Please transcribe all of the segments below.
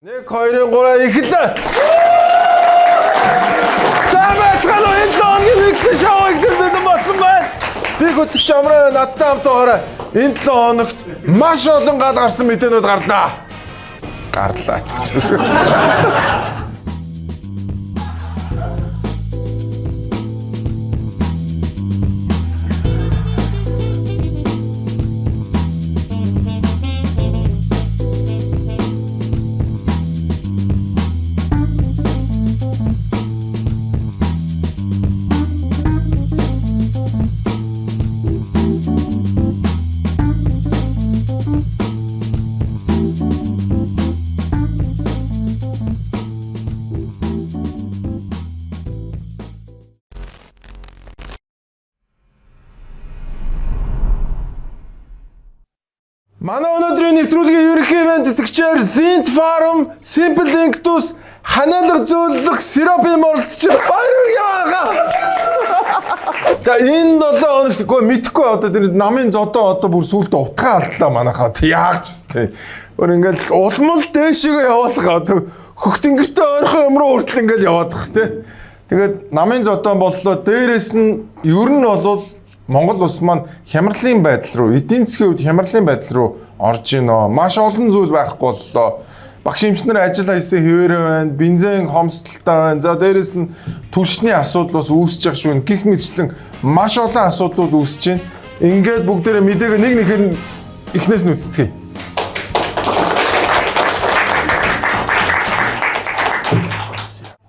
1 2 3 эхэллээ. Самбайцгаан энэ лооны микс шоуг дэвдэн болсон байна. Би хөтлөгч Амраа надтай хамтаагаараа энэ 7 хоногт маш олон гал гарсан мэдээнүүд гарлаа. Гарлаа ч гэж. Манай өнөөдрийн нэвтрүүлгийн ерөнхий ивент тэтгэгчээр Zint Farm, Simple Linctus ханиалга зөвлөх сиропын оролцож баяр хүргэе байгаа. За энэ 7 хоногт үгүй мэдхгүй одоо тэр намын зодоо одоо бүр сүултээ утгаа алдлаа манайхаа. Яагч тест. Өөр ингээл улмал дээшгээ явуулах одоо хөх тэнгэртэй ойрхон юм руу хүртэл ингээл яваадах тий. Тэгээд намын зодоо боллоо. Дээрээс нь ер нь болвол Монгол улс маань хямралын байдал руу, эдийн засгийн хувьд хямралын байдал руу орж ийнө. Маш олон зүйл байхгүй боллоо. Багш эмчнэр ажил хийсэн хэвээрээ байна, бензин хомсдолтой байна. За дээрэс нь түлшний асуудал бас үүсэж байгаа шүү. Гэх мэтчлэн маш олон асуудлууд үүсэж байна. Ингээд бүгдээрээ мэдээг нэг нэхэр эхнээс нь үцэцгээе.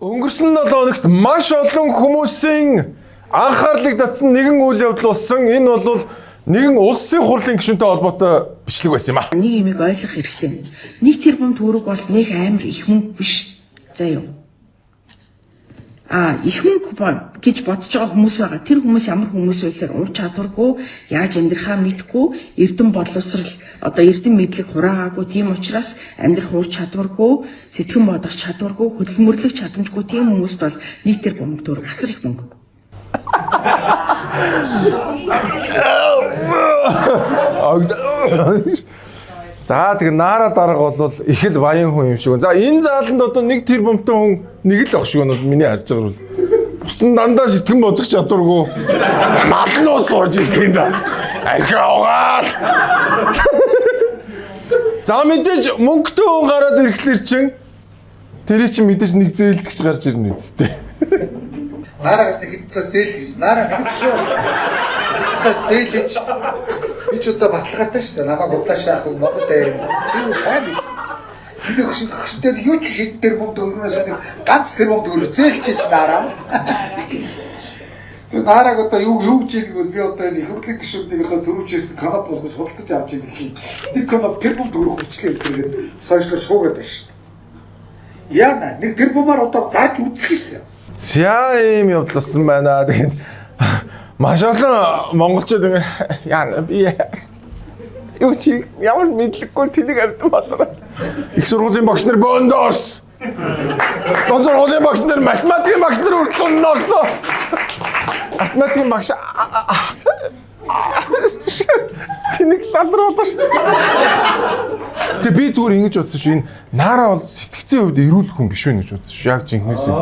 Өнгөрсөн 7 хоногт маш олон хүмүүсийн анхаарлыг татсан нэгэн үйл явдал болсон. Энэ бол нэгэн улсын хурлын гишүүнтэй холбоотой бичлэг байсан юм а. Нэг юмыг ойлгох хэрэгтэй. 1 тэрбум төгрөг бол нэг амар их мөнгө биш. За юу. Их мөнгө гэж бодож байгаа хүмүүс байгаа. Тэр хүмүүс ямар хүмүүс вэ гэхээр ур чадваргүй, яаж амьдрахаа мэдгүй, эрдэм боловсрал, одоо эрдэм мэдлэг хураагаагүй. Тийм учраас амьдрах ур чадваргүй, сэтгэн бодох чадваргүй, хөдөлмөрлөх чадамжгүй тийм хүмүүст бол 1 тэрбум төгрөг асар их мөнгө. За тэгээ наара дарга бол их л баян хүн юм шиг. За энэ зааланд одоо 1 тэрбумтай хүн нэг л ах шиг байна миний харж байгаа бол. Бусдын дандаа сэтгэн бодох чадваргүй. Мал нь сууж ирсэн за. Ахиагаал. За мэдээж мөнгөтэй хүн гараад ирэхлээр чин тэр чинь мэдээж нэг зээлдэгч гарч ирнэ үсттэй. Нарагаас нэг хэдцээс зээл хийсэн. Нараа нэг шүү. Хэдцээс зээл хийж. Би ч удаа баталгаатай шүү дээ. Намайг удаашаах үг Монгол дээр. Чи юу сайн би. Би хөшөлтөд юу ч шийдтэр мөнгө төгрөгөөс нэг ганц тэрбум төгрөг зээлчиж нараа. Тэгээ нараг одоо юу гэж ийгвэл би одоо энэ их хурлын гишүүдийг одоо төрүүлжсэн канап болгож худалдаж авч байгаа юм. Нэг канап тэрбум төгрөг хүчлээ гэдэг сошиал шуугаад байна шүү дээ. Яна нэг тэрбумаар одоо зааж үзэх юмсан. За ийм явдал болсон байна. Тэгээд маш олон монголчууд яа би юу чи ямар мэдлэггүй тэнийг авдан болоо. Их сургуулийн багш нар бондорс. Дон сургуулийн багш нар математикийн багш нар хүртэл орсон. Математикийн багш тэнийг лалруулж. Тэг би зүгээр ингэж бодсон шүү. Энэ наараа бол сэтгцийн хувьд эрүүл хүн биш вэ гэж бодсон шүү. Яг жинхнээсээ.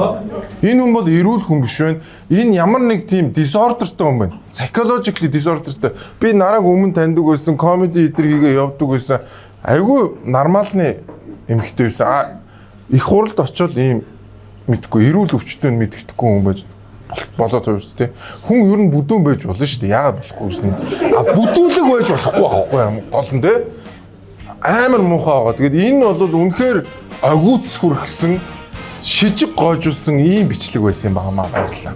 Энэ хүн бол эрүүл хүн биш вэ? Энэ ямар нэг тийм disorderтэй хүн байна. Psychologically disorderтэй. Би нарааг өмнө таньдаг байсан, comedy эдэр хийгээ явдаг байсан. Айгүй нормалны эмэгтэй байсан. Их хуралд очиод ийм мэдгүй эрүүл өвчтөнд мэддэхгүй хүн байж болоод хувирс тий. Хүн ер нь бүдүүн байж болно шүү дээ. Яагаад болохгүй шүү дээ. Бүдүүлэг байж болохгүй байхгүй юм. Гол нь тий. Амар муухай байгаа. Тэгээд энэ бол үнэхээр агууц хүрхсэн шижиг гоожулсан ийм бичлэг байсан юм байна. Баярлалаа.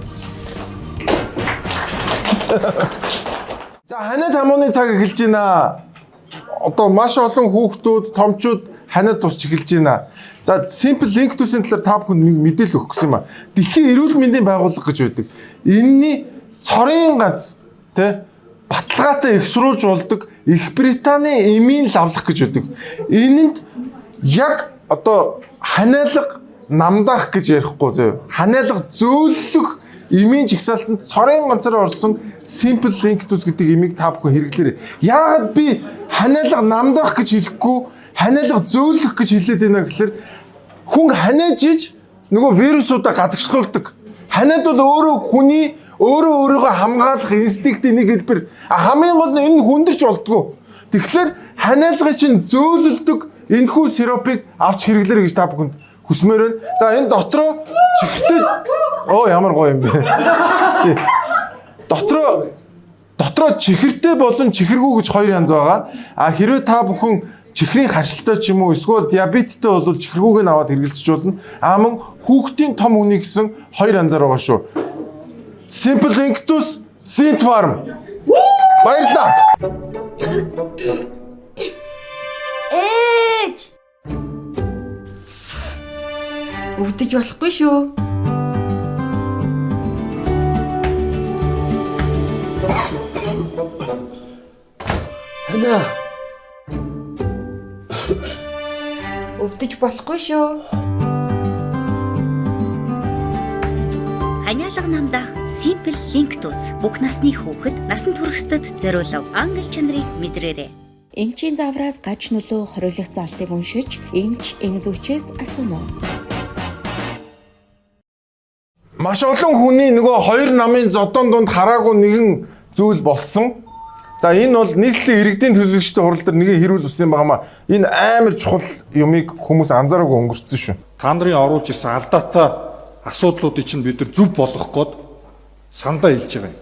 За ханиад хамууны цаг эхэлж байна. Одоо маш олон хүүхдүүд, томчууд ханиад тусч эхэлж байна. За Simple Linctus-ийн талаар та бүхэнд мэдээлэл өгөх гэсэн юм а. Дэлхийн эрүүл мэндийн байгууллага гэж байдаг. Энэний цорын ганц тий баталгаатай их сурвалж болдог Их Британий эмийн лавлах гэж байдаг. Энэнд яг одоо ханиалга намдаах гэж ярихгүй зөө. Ханиалга зөөлөх эмийн жигсаалтанд цорын ганцаар орсон Simple Linctus гэдэг эмийг та бүхэн хэрэглээрэй. Яагаад би ханиалга намдаах гэж хэлэхгүй ханиалга зөөлөх гэж хэлээд байна гэхээр хүн ханиад жиж нөгөө вирусуудаа гадагшлуулдаг. Ханиад бол хүний өөрийгөө хамгаалах инстинктийн нэг хэлбэр. Хамгийн гол нь энэ хүндэрч болдгоо. Тэгэхээр ханиалгыг чинь зөөлөлдөг энэхүү сиропыг авч хэрэглэрэй гэж та бүхэнд хүсмээр байна. За энэ дотроо чихэртэй ямар гоё юм бэ. Тий. Дотроо чихэртэй болон чихэргүй гэж хоёр янз байгаа. Хэрвээ та бүхэн чихрийн харшилтай ч юм уу эсвэл диабеттэй бол чихэргүйг нь аваад хэрэглэж болно. Мөн хүүхдийн том үний гэсэн хоёр янзаар байгаа шүү. Simple Inctus, Synth Farm. Баярлалаа. Ээж! Өвдөж болохгүй шүү. Хана. Өвдөж болохгүй шүү. Ханиалга намдах Simple Inctus бүх насны хүүхэд насан туршид зориулав англи чанарыг мэдрээрэй. Эмчийн завраас гаж нөлөө хориглох залтыг уншиж, эмч эмзүүчээс асууно. Маш олон хүний нөгөө хоёр намын зодон донд хараагүй нэгэн зүйл болсон. За энэ бол нийслэлийн иргэдийн төлөөлөгчтэй хурал дээр нэгэн хэрүүл үсэн байгаамаа. Энэ амар чухал юмыг хүмүүс анзаараагүй өнгөрцөн шүү. Та нарын оруулж ирсэн алдаатай асуудлуудыг чинь бид нар зөв болгох гээд саналаа хэлж байгаа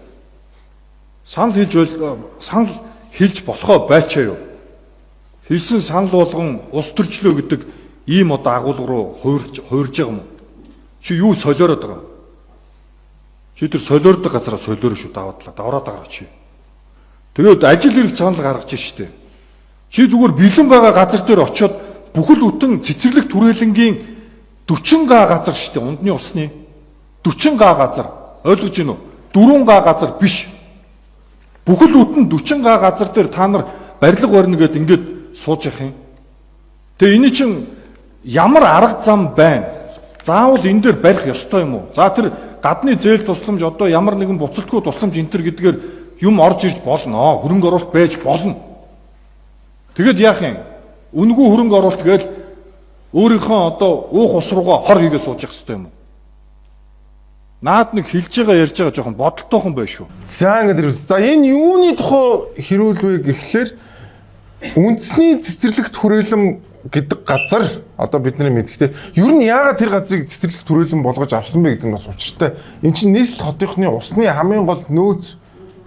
юм. Санал хэлж болохоо байчаа юу? Хэлсэн санал болгон ус төрчлөө гэдэг ийм одоо агуулга руу хуурж байгаа юм уу? Чи юу солиороод байгаа юм? Чи тэр солиордог газараа солиор шүү даваад байгаа чи. Тэгээд ажил хэрэг санал гаргаж штэ. Чи зүгээр бэлэн байгаа газар дээр очиод бүхэл бүтэн цэцэрлэг түрээлэнгийн 40 га газар штэ ундны усны 40 га газар ойлгож байна уу? 4 га газар биш. Бүхэл бүтэн 40 га газар дээр та нар барилга барьна гэдээ ингээд сууж явах юм. Тэгээ энэ чинь ямар арга зам байна? Заавал энэ дээр барих ёстой юм уу? За тэр гадны зээл тусламж одоо ямар нэгэн буцалтгүй тусламж энэ төр гэдгээр юм орж ирж болно. Хөрөнгө оруулалт байж болно. Тэгэд яах юм? Үнгүй хөрөнгө оруулалт гээл өөрийнхөө одоо уух ус руугаа хор хийгээ сууж явах хэрэгтэй юм уу? Наад нэг хэлж байгаа ярьж байгаа жоохон бодолтойхон байх шүү. За ингэ дэрвс. За энэ юуны тухай хэрүүлвэ гэхлээр үндэсний цэцэрлэгт хүрээлэн гэдэг газар одоо бидний мэдхтэй ер нь яагаад тэр газрыг цэцэрлэгт хүрээлэн болгож авсан бэ гэдэг нь бас учиртай. Энд чинь нийслэл хотынхны усны хамгийн гол нөөц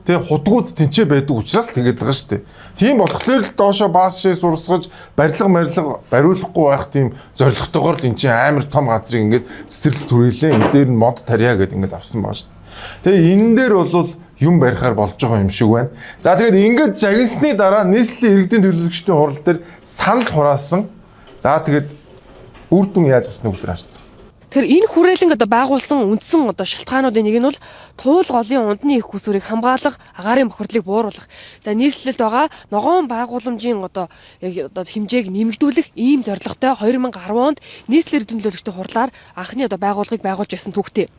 тэгээ худгууд тэнцээ байдаг учраас тэгээд байгаа шүү дээ. Тийм болохоор л доошо баашээ сурсгаж барилга бариулахгүй байх тийм зорилготойгоор л эн чинь амар том газрыг ингээд цэцэрлэгт хүрээлэн энэ дээр нь мод тарья гэдэг ингээд авсан байгаа шүү дээ. Тэгээ энэ дээр бол юм барихаар болж байгаа юм шиг байна. За тэгээд ингээд загинсны дараа нийслэлийн иргэдийн төлөөлөгчдийн хурал дээр санал хураасан. За тэгээд үр дүн яаж гарсныг бүгд харцсан. Тэгэхээр энэ хүрээлэнг одоо байгуулсан үндсэн одоо шалтгаануудын нэг нь бол туул голын ундны их усүрийг хамгаалах, агаарын бохирдлыг бууруулах. За нийслэлд байгаа ногоон байгууламжийн одоо хэмжээг нэмэгдүүлэх ийм зорилготой 2010 онд нийслэлийн иргэдийн төлөөлөгчдийн хурлаар анхны одоо байгууллагыг байгуулж байсан түүхтэй.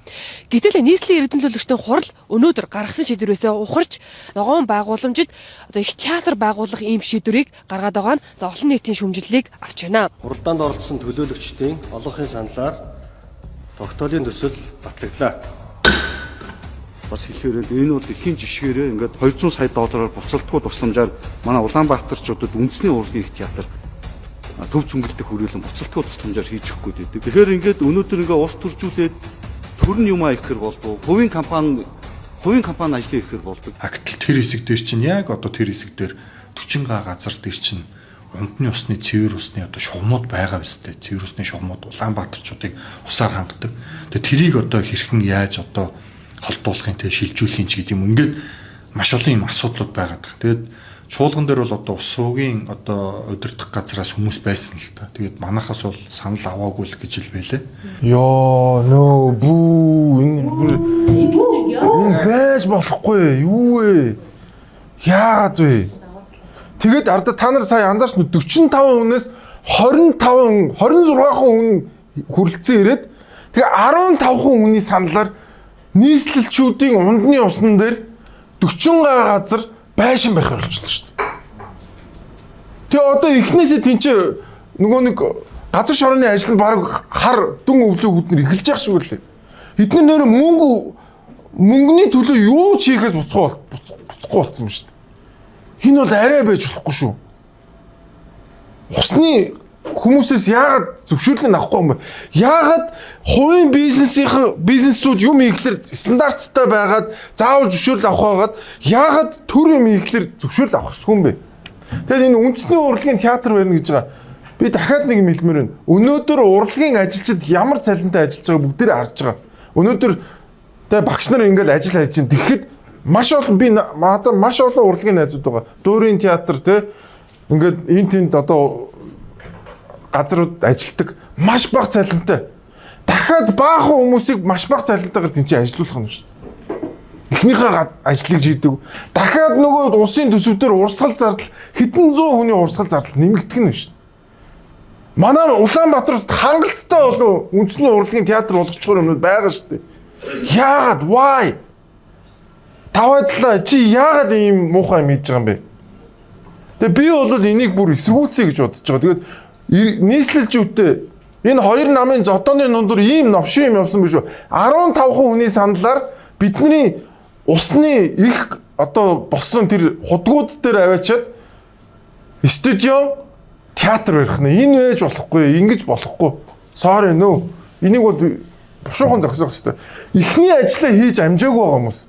Гэтэл нийслэлийн иргэдийн төлөөлөгчдийн хурал өнөөдөр гаргасан шийдвэрээсээ ухарч ногоон байгууламжид одоо их театр байгуулах ийм шийдвэрийг гаргаад байгаа нь за олон нийтийн шүүмжлэлийг авч байна. Хуралдаанд оролцсон төлөөлөгчдийн олонхын саналаар тогтоолын төсөл батлагдлаа. Бас хэлэхээр энэ бол дэлхийн жишгээрээ ингээд 200 сая доллараар буцалтгүй тусламжаар манай Улаанбаатарчуудад үндэсний урлагийн их театр төв цөнгөлтөх хүрээлэн буцалтгүй тусламжаар хийж өгөх гээд байдаг. Тэгэхээр ингээд өнөөдөр ингээд ус төржүүлээд төрн юмаа ихээр болов. Хувийн компани ажлын ихээр болдог. Агтл тэр хэсэг дээр чинь яг одоо тэр хэсэг дээр 40 га газар дээр чинь ундны усны цэвэр усны одоо шугамуд байгаа биз дээ. Цэвэр усны шугамуд Улаанбаатарчуудыг усаар хангадаг. Тэгээ тэрийг одоо хэрхэн яаж одоо холдуулахын тэ шилжүүлэхин ч гэдэг юм. Ингээд маш олон юм асуудлууд байгаад байгаа. Тэгээд чуулган дээр бол одоо ус суугийн одоо удирдах газраас хүмүүс байсан л та. Тэгээд манахаас бол санал аваагүй л гэж л байлээ. Ёо нөө бүү энэ байж болохгүй юу вэ? Яагаад вэ? Тэгээд арда та нар сая анзаарч 45 хүнээс 26 хүн хүрэлцэн ирээд тэгээ 15 хүний саналаар нийслэлчүүдийн ундны усан дээр 40 га газар байшин барихаар болчихлоо шүү дээ. Тэгээ одоо эхнээсээ тэнцээ нөгөө нэг газар шороны ажил нь баг хар дүн өвлөө бүднэр эхэлж явах шиг үлээ. Эдгээр нэр мөнгөний төлөө юу ч хийхээс буцахгүй болсон юм шүү дээ. Энэ бол арай байж болохгүй шүү. Усны хүмүүсээс яагаад зөвшөөрлийг авахгүй юм бэ? Яагаад хувийн бизнесүүд юм хийхлээр стандарттай байгаад заавал зөвшөөрөл авах байгаад яагаад төр юм хийхлээр зөвшөөрөл авах ёсгүй юм бэ? Тэгэхээр энэ үндэсний урлагийн театр байна гэж байгаа. Би дахиад нэг юм хэлмээр байна. Өнөөдөр урлагийн ажилчид ямар цалинтай ажиллаж байгааг бүгдээрээ харж байгаа. Өнөөдөр багш нар ингээл ажил хийж чинь тэгэхэд маш олон урлагийн найзууд байгаа. Дуурийн театр те ингээд энэ тэнд одоо газрууд ажилтдаг маш бага цалинтай. Дахиад баахан хүмүүсийг маш бага цалинтайгаар тэнцээ ажилуулах нь шүү. Эхнийхээ ажлыг хийдэг. Дахиад нөгөө улсын төсөвдөр урсгал зардал хэдэн зуун хүний урсгал зардал нэмэгдэх нь шүү. Манай Улаанбаатараас хангалттай болов үндэсний урлагийн театр болгочихоор юмнууд байгаа шүү дээ. Яагаад? Why? Таваадлаа чи яагаад ийм муухай юм хийж байгаа юм бэ? Тэгээ би бол энийг бүр эсэргүүцье гэж бодож байгаа. Тэгээд нийслэлжүүдтэй энэ хоёр намын зодооны нундар ийм новшин юм явсан биш үү? 15 хүний саналаар бидний усны их одоо болсон тэр худгууд дээр аваачаад стадион театр барих нь энэ байж болохгүй, ингэж болохгүй. Sorry no. Энийг бол бушуухан зогсоох хэрэгтэй. Эхний ажлаа хийж амжаагүй байгаа хүмүүс.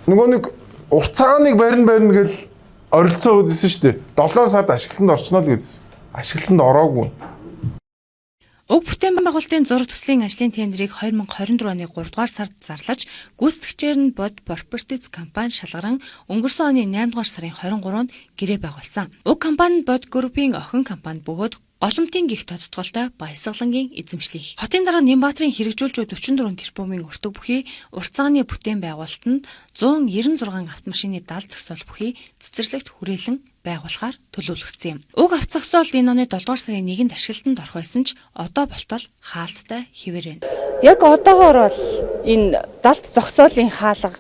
Нөгөө нэг урт цагааныг барина гэж оролцоо өгдсөн шүү дээ. 7 сард ашиглалтанд орчноо л гэдсэн. Ашиглалтанд ороогүй. Уг бүтээн байгуулалтын зураг төслийн ажлын тендерийг 2024 оны 3 дугаар сард зарлаж, гүйцэтгэгчээр нь Bod Properties компани шалгаран өнгөрсөн оны 8 дугаар сарын 23-нд гэрээ байгуулсан. Уг компани Bod Group-ийн охин компани бөгөөд голомтын гих тодтголтой Баясгалангийн эзэмшлийг. Хотын дарга Нямбаатрын хэрэгжүүлж 44 тэрбумын өртөг бүхий, урт цагааны бүтээн байгуулалтанд 196 автомашины далд зогсоол бүхий цэцэрлэгт хүрээлэн байгуулахаар төлөвлөгдсөн юм. Уг авцагсоол энэ оны 7 дугаар сарын 1-нд ашиглалтанд орох байсан ч одоо болтол хаалттай хэвээр байна. Яг одоогоор бол энэ далд зогсоолын хаалга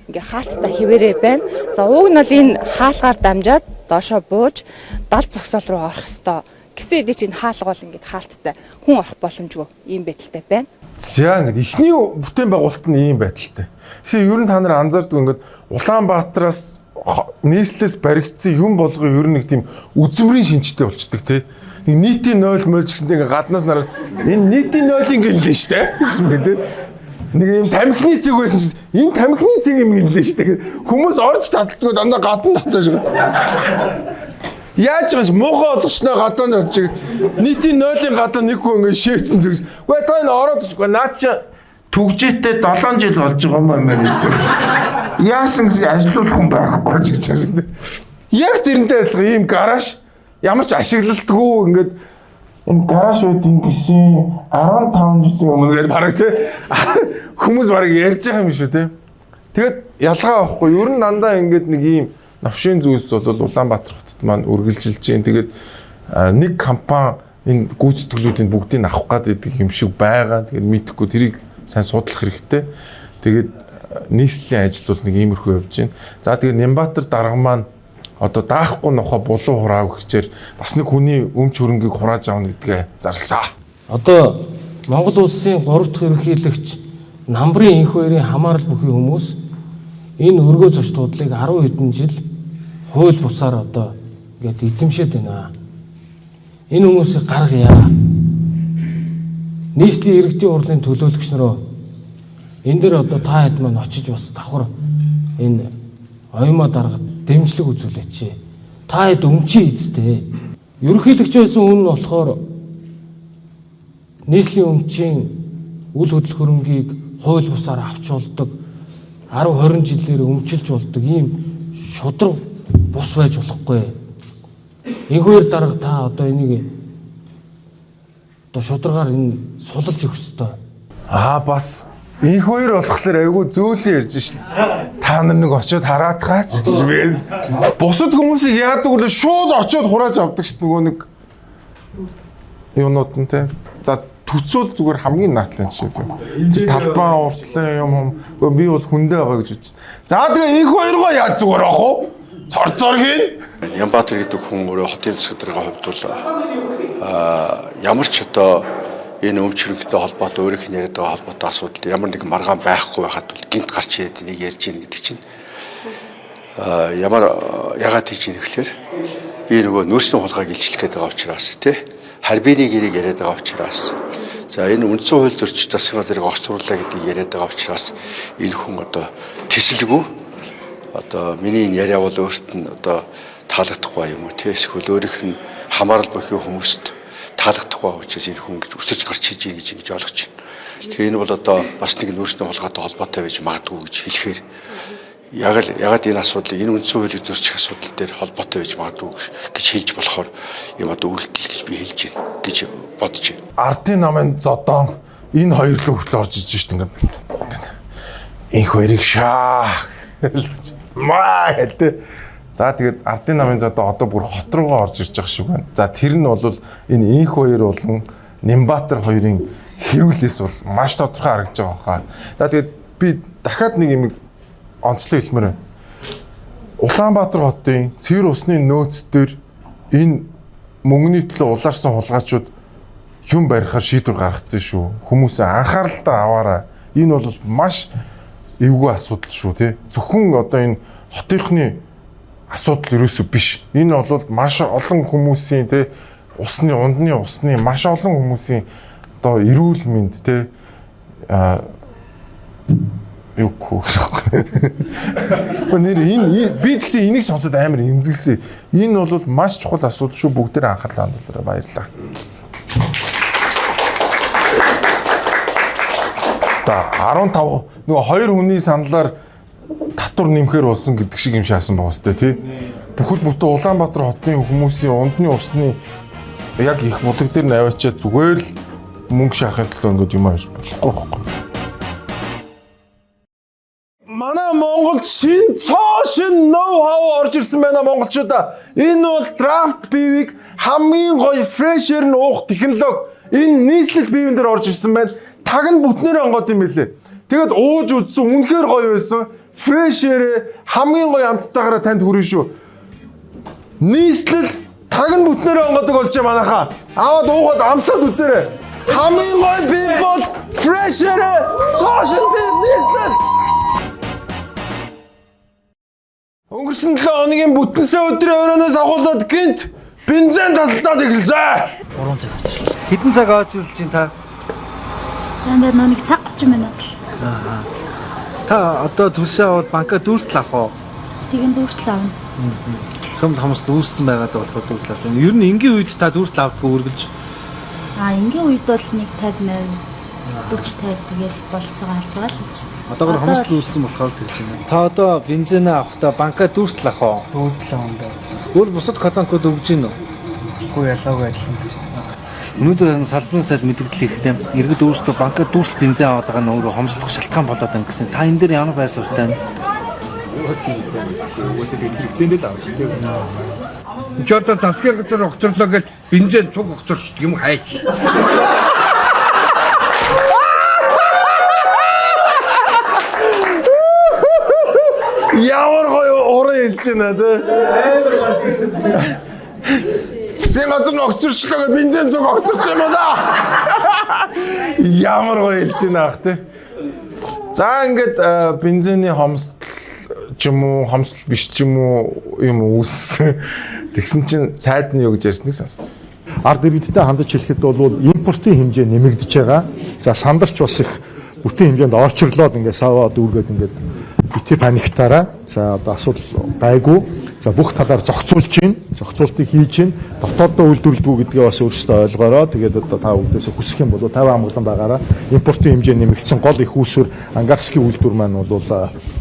ингээ хаалттай хэвээрээ байна. За уг нь бол энэ хаалгаар дамжаад доошоо бууж далд зогсоол руу орох ёстой. Гэсэн хэдий чинь хаалга бол ингээд хаалттай хүн орох боломжгүй ийм байдалтай байна. За ингээд эхний бүтээн байгуулалт нь ийм байдалтай. Гэсэн ер нь та нар анзаардаг ингээд Улаанбаатараас нийслэлээс баригдсан юм болгоо ер нь нэг тийм үзмрийн шинжтэй болчдөг тий. Нэг нийтийн 0 мөлж гэсэнтэй ингээд гаднаас нараад энэ нийтийн 0-ийн гэлээ штэ. Тий. Нэг юм тамхины цэг байсан чинь энэ тамхины цэг юм гэлээ штэ. Хүмүүс орж татдаггүй дандаа гадна татаж байгаа. Яаж гэж муухай болгочноо гадаа очиж нийтийн 0-ын гадаа нэг хүн ингэ шээсэн зүгж. Үгүй та энэ ороод очгүй наад чи түгжээтэй 7 жил болж байгаа юм аа. Яасан гэж ажилуулах юм байхгүй ч гэж байна. Яг тэрнтэй адилхан ийм гараж ямар ч ашиглалтгүй ингээд энэ гараж үүдийн гисэн 15 жилийн өмнө гээд бараг те хүмүүс бараг ярьж байгаа юм шүү те. Тэгээд ялгаа авахгүй ер нь дандаа ингээд нэг ийм навшийн зүйлс бол Улаанбаатар хотод маань үргэлжилж байна. Тэгээд нэг компани энэ гүйцэтгэлүүдийн бүгдийг авах гэдэг юм шиг байгаа. Тэгээд мэдхгүй тэрийг сайн судлах хэрэгтэй. Тэгээд нийслэлийн ажил бол нэг иймэрхүү явж байна. За тэгээд Нямбаатар дарга маань одоо даахгүй нохоо булуу хураав гэхчээр бас нэг хүний өмч хөрөнгийг хурааж авна гэдгээ зарлаа. Одоо Монгол улсын 3 дахь ерөнхийлөгч Намбарын энх хоёрын хамаарал бүхий хүмүүс энэ өргөө зочдлуудыг 10 хэдэн жил хууль бусаар одоо ингээд эзэмшээд байна. Энэ хүмүүсийг гаргая. Нийслэлийн иргэдийн хурлын төлөөлөгч нароо энэ дэр одоо та хэд маань очиж бас давхар энэ оюума дарга дэмжлэг үзүүлээч. Та хэд өмчий эзтэй. Ерөнхийлөгч байсан үн нь болохоор нийслэлийн өмчийн үл хөдлөх хөрөнгийг хууль бусаар авч болдог 10-20 жилээр өмчилж болдог ийм шудраг бус байж болохгүй. Энэ хоёр дарга та одоо энийг одоо шударгаар энэ сулж өгөх ёстой. Бас энэ хоёр болохоор айгүй зөөлөн ярьж шин. Та нар нэг очиод хараад гаач гэж би. Бусад хүмүүсийг яадаг вэ? Шууд очиод хурааж авдаг шин нөгөө нэг юунууд нь те. За төцөөл зүгээр хамгийн наадлын жишээ зөв. Тэр талбай уртлын юм би бол хүндээ байгаа гэж үзсэн. За тэгээ энэ хоёргоо яаж зүгээр авах вэ? Цорцор хийн. Нямбаатар гэдэг хүн өөрөө хотын засаг даргын хувьд бол ямар ч одоо энэ өмчрөнтэй холбоотой өөрийнх нь яриад байгаа холбоотой асуудал ямар нэг маргаан байхгүй байхад бол гинт гарч ирээд энийг ярьж ийн гэдэг чинь ягаад хийж ийн гэхээр би нөгөө нөөцийн хулгайг илчлэх гээд байгаа учраас тий харбины гэрийг яриад байгаа учраас за энэ үндсэн хууль зөрчиж засгийн газрыг орцруулаа гэдгийг яриад байгаа учраас энэ хүн одоо тэсэлгүй одоо миний энэ яриа бол өөрт нь одоо таалагдахгүй юм уу тий эсвэл өөрийнх нь хамаарал бүхий хүмүүст таалагдахгүй учраас энэ хүн гэж өсөж гарч хийж ийн гэж ойлгож байна. Тэгээ энэ бол одоо бас нэг нөөцийн хулгайтай холбоотой байж магадгүй гэж хэлэхээр ягаад энэ асуудлыг энэ үндсэн хуулийг зөрчих асуудал дээр холбоотой байж магадгүй гэж хэлж болохоор юм одоо үйлдэл гэж би хэлж байна гэж бодож байна. Ардын намын зодон энэ хоёр л хүртэл орж иж шít ингээд энэ хоёрыг шаа маа гэдэг. За тэгээд ардын намын зодон одоо бүр хот руугаа орж ирж байгаа шиг байна. За тэр нь бол энэ инх хоёр болон Нимбатар хоёрын хэрүүлээс бол маш тодорхой харагдаж байгаа хаа. За тэгээд би дахиад нэг юм онцлог хэлмээр байна. Улаанбаатар хотын цэвэр усны нөөц дээр энэ мөнгөний төлөө улаарсан хулгайчууд юм барихаар шийдвэр гаргацсан шүү. Хүмүүсээ анхааралтай аваарай. Энэ бол маш эвгүй асуудал шүү тий. Зөвхөн одоо энэ хотынхны асуудал ерөөсөө биш. Энэ бол маш олон хүмүүсийн тий унтны усны маш олон хүмүүсийн одоо эрүүл мэнд тий юу гэх вэ? Энэ би гэхдээ энийг сонсоод амар эмзэглсэн. Энэ бол маш чухал асуудал шүү. Бүгдээр анхаарлаа хандуулаарай. Баярлалаа. Ста 15 нөгөө хоёр хүний саналаар татвар нэмэхээр болсон гэдэг шиг юм шаасан байгаа сте тий. Бүхэл бүтэн Улаанбаатар хотын хүмүүсийн унтны усны яг их булаг дээр наваачаад зүгээр л мөнгө шахахын төлөө ингэж юм ааш болохгүй байхгүй. Манай Монголд шин ноу-хау орж ирсэн байна монголчуудаа. Энэ бол драфт бивийг хамгийн гоё фрешер нь уух технологи. Энэ нийслэл бивэн дээр орж ирсэн байна. Таг нь бүтнээр онгоод юм билээ. Тэгэд ууж үзсэн үнэхээр гоё байсан. Фрешер хамгийн гоё амттайгаараа танд хүрэн шүү. Нийслэл таг нь бүтнээр онгодог болж байгаа манайхаа. Аваад уугаад амсаад үзээрэй. Хамгийн гоё бив бол фрешер цаашин бив нийслэл. Өнгөрсөн 7 хоногийн бүтэнсээ өдрийн оройноос агуулдаг гинт бензин тасалдаад эхэлсэн. 3 цаг. Хэдэн цаг авч ирж чинь та? Сайн байна уу? Нэг цаг 30 минут л. Та одоо төлшөө аваад банкаа дүүртэл авах уу? Тэгин дүүртэл авна. Сумд хамсд үүссэн байгаад болохоор дүүртэл авах. Ер нь энгийн үед та дүүртэл авдаггүй үргэлж. Энгийн үед бол нэг 50%. 40-50 тэгэл болцоогоо авч байгаа л гэж. Одоогор хамсд үүссэн болохоор тэгж байна. Та одоо бензин авахдаа банкаа дүүртэл авах уу? Дүүртэл авна. Өөр бусад колонкод өгж гин үү? Үгүй ялаагүй адилхан гэж. Өнөөдөр салбарын сайд мэдээлэл хийхдээ иргэд өөрсдөө банкад дүүртэл бензин аваад байгаа нь өөрөө хомсдох шалтгаан болоод байна гэсэн. Та энэ дээр ямар байр суурьтай вэ? Хэрэгцээндээ л авна шүү дээ. Чи одоо засгийн газар огцорлоо гэж бензин цуг огцорчдөг юм хайч. Ямар гоё уран хэлж байна те. Засгийн газар огцорчлоо гэж бензин цуг огцорч юм да. Ямар гоё хэлж байна ах те. За ингээд бензины хомсдол ч юм уу, хомсдол биш ч юм уу юм үүссэн. Тэгсэн чинь сайд нь юу гэж ярьсныг сонссон. Ард иргэдтэй хандаж хэлэхэд бол импортын хэмжээ нэмэгдэж байгаа. За сандарч бас их бүтэн хэмжээнд орчрлоод ингээд саваа дүүргээд ингээд бити паниктаараа за одоо асуудал гайгүй. За бүх талаар зохицуулж гин, зохицуултыг хийж гин, дотооддоо үйлдвэрлэдэггүй гэдгээ бас өөрсдөө ойлгоорой. Тэгээд одоо та бүдээс хүсэх юм бол 50 амгалан байгаараа импортын хэмжээ нэмэгдсэн гол их үүсвэр ангарскийн үйлдвэр маань бол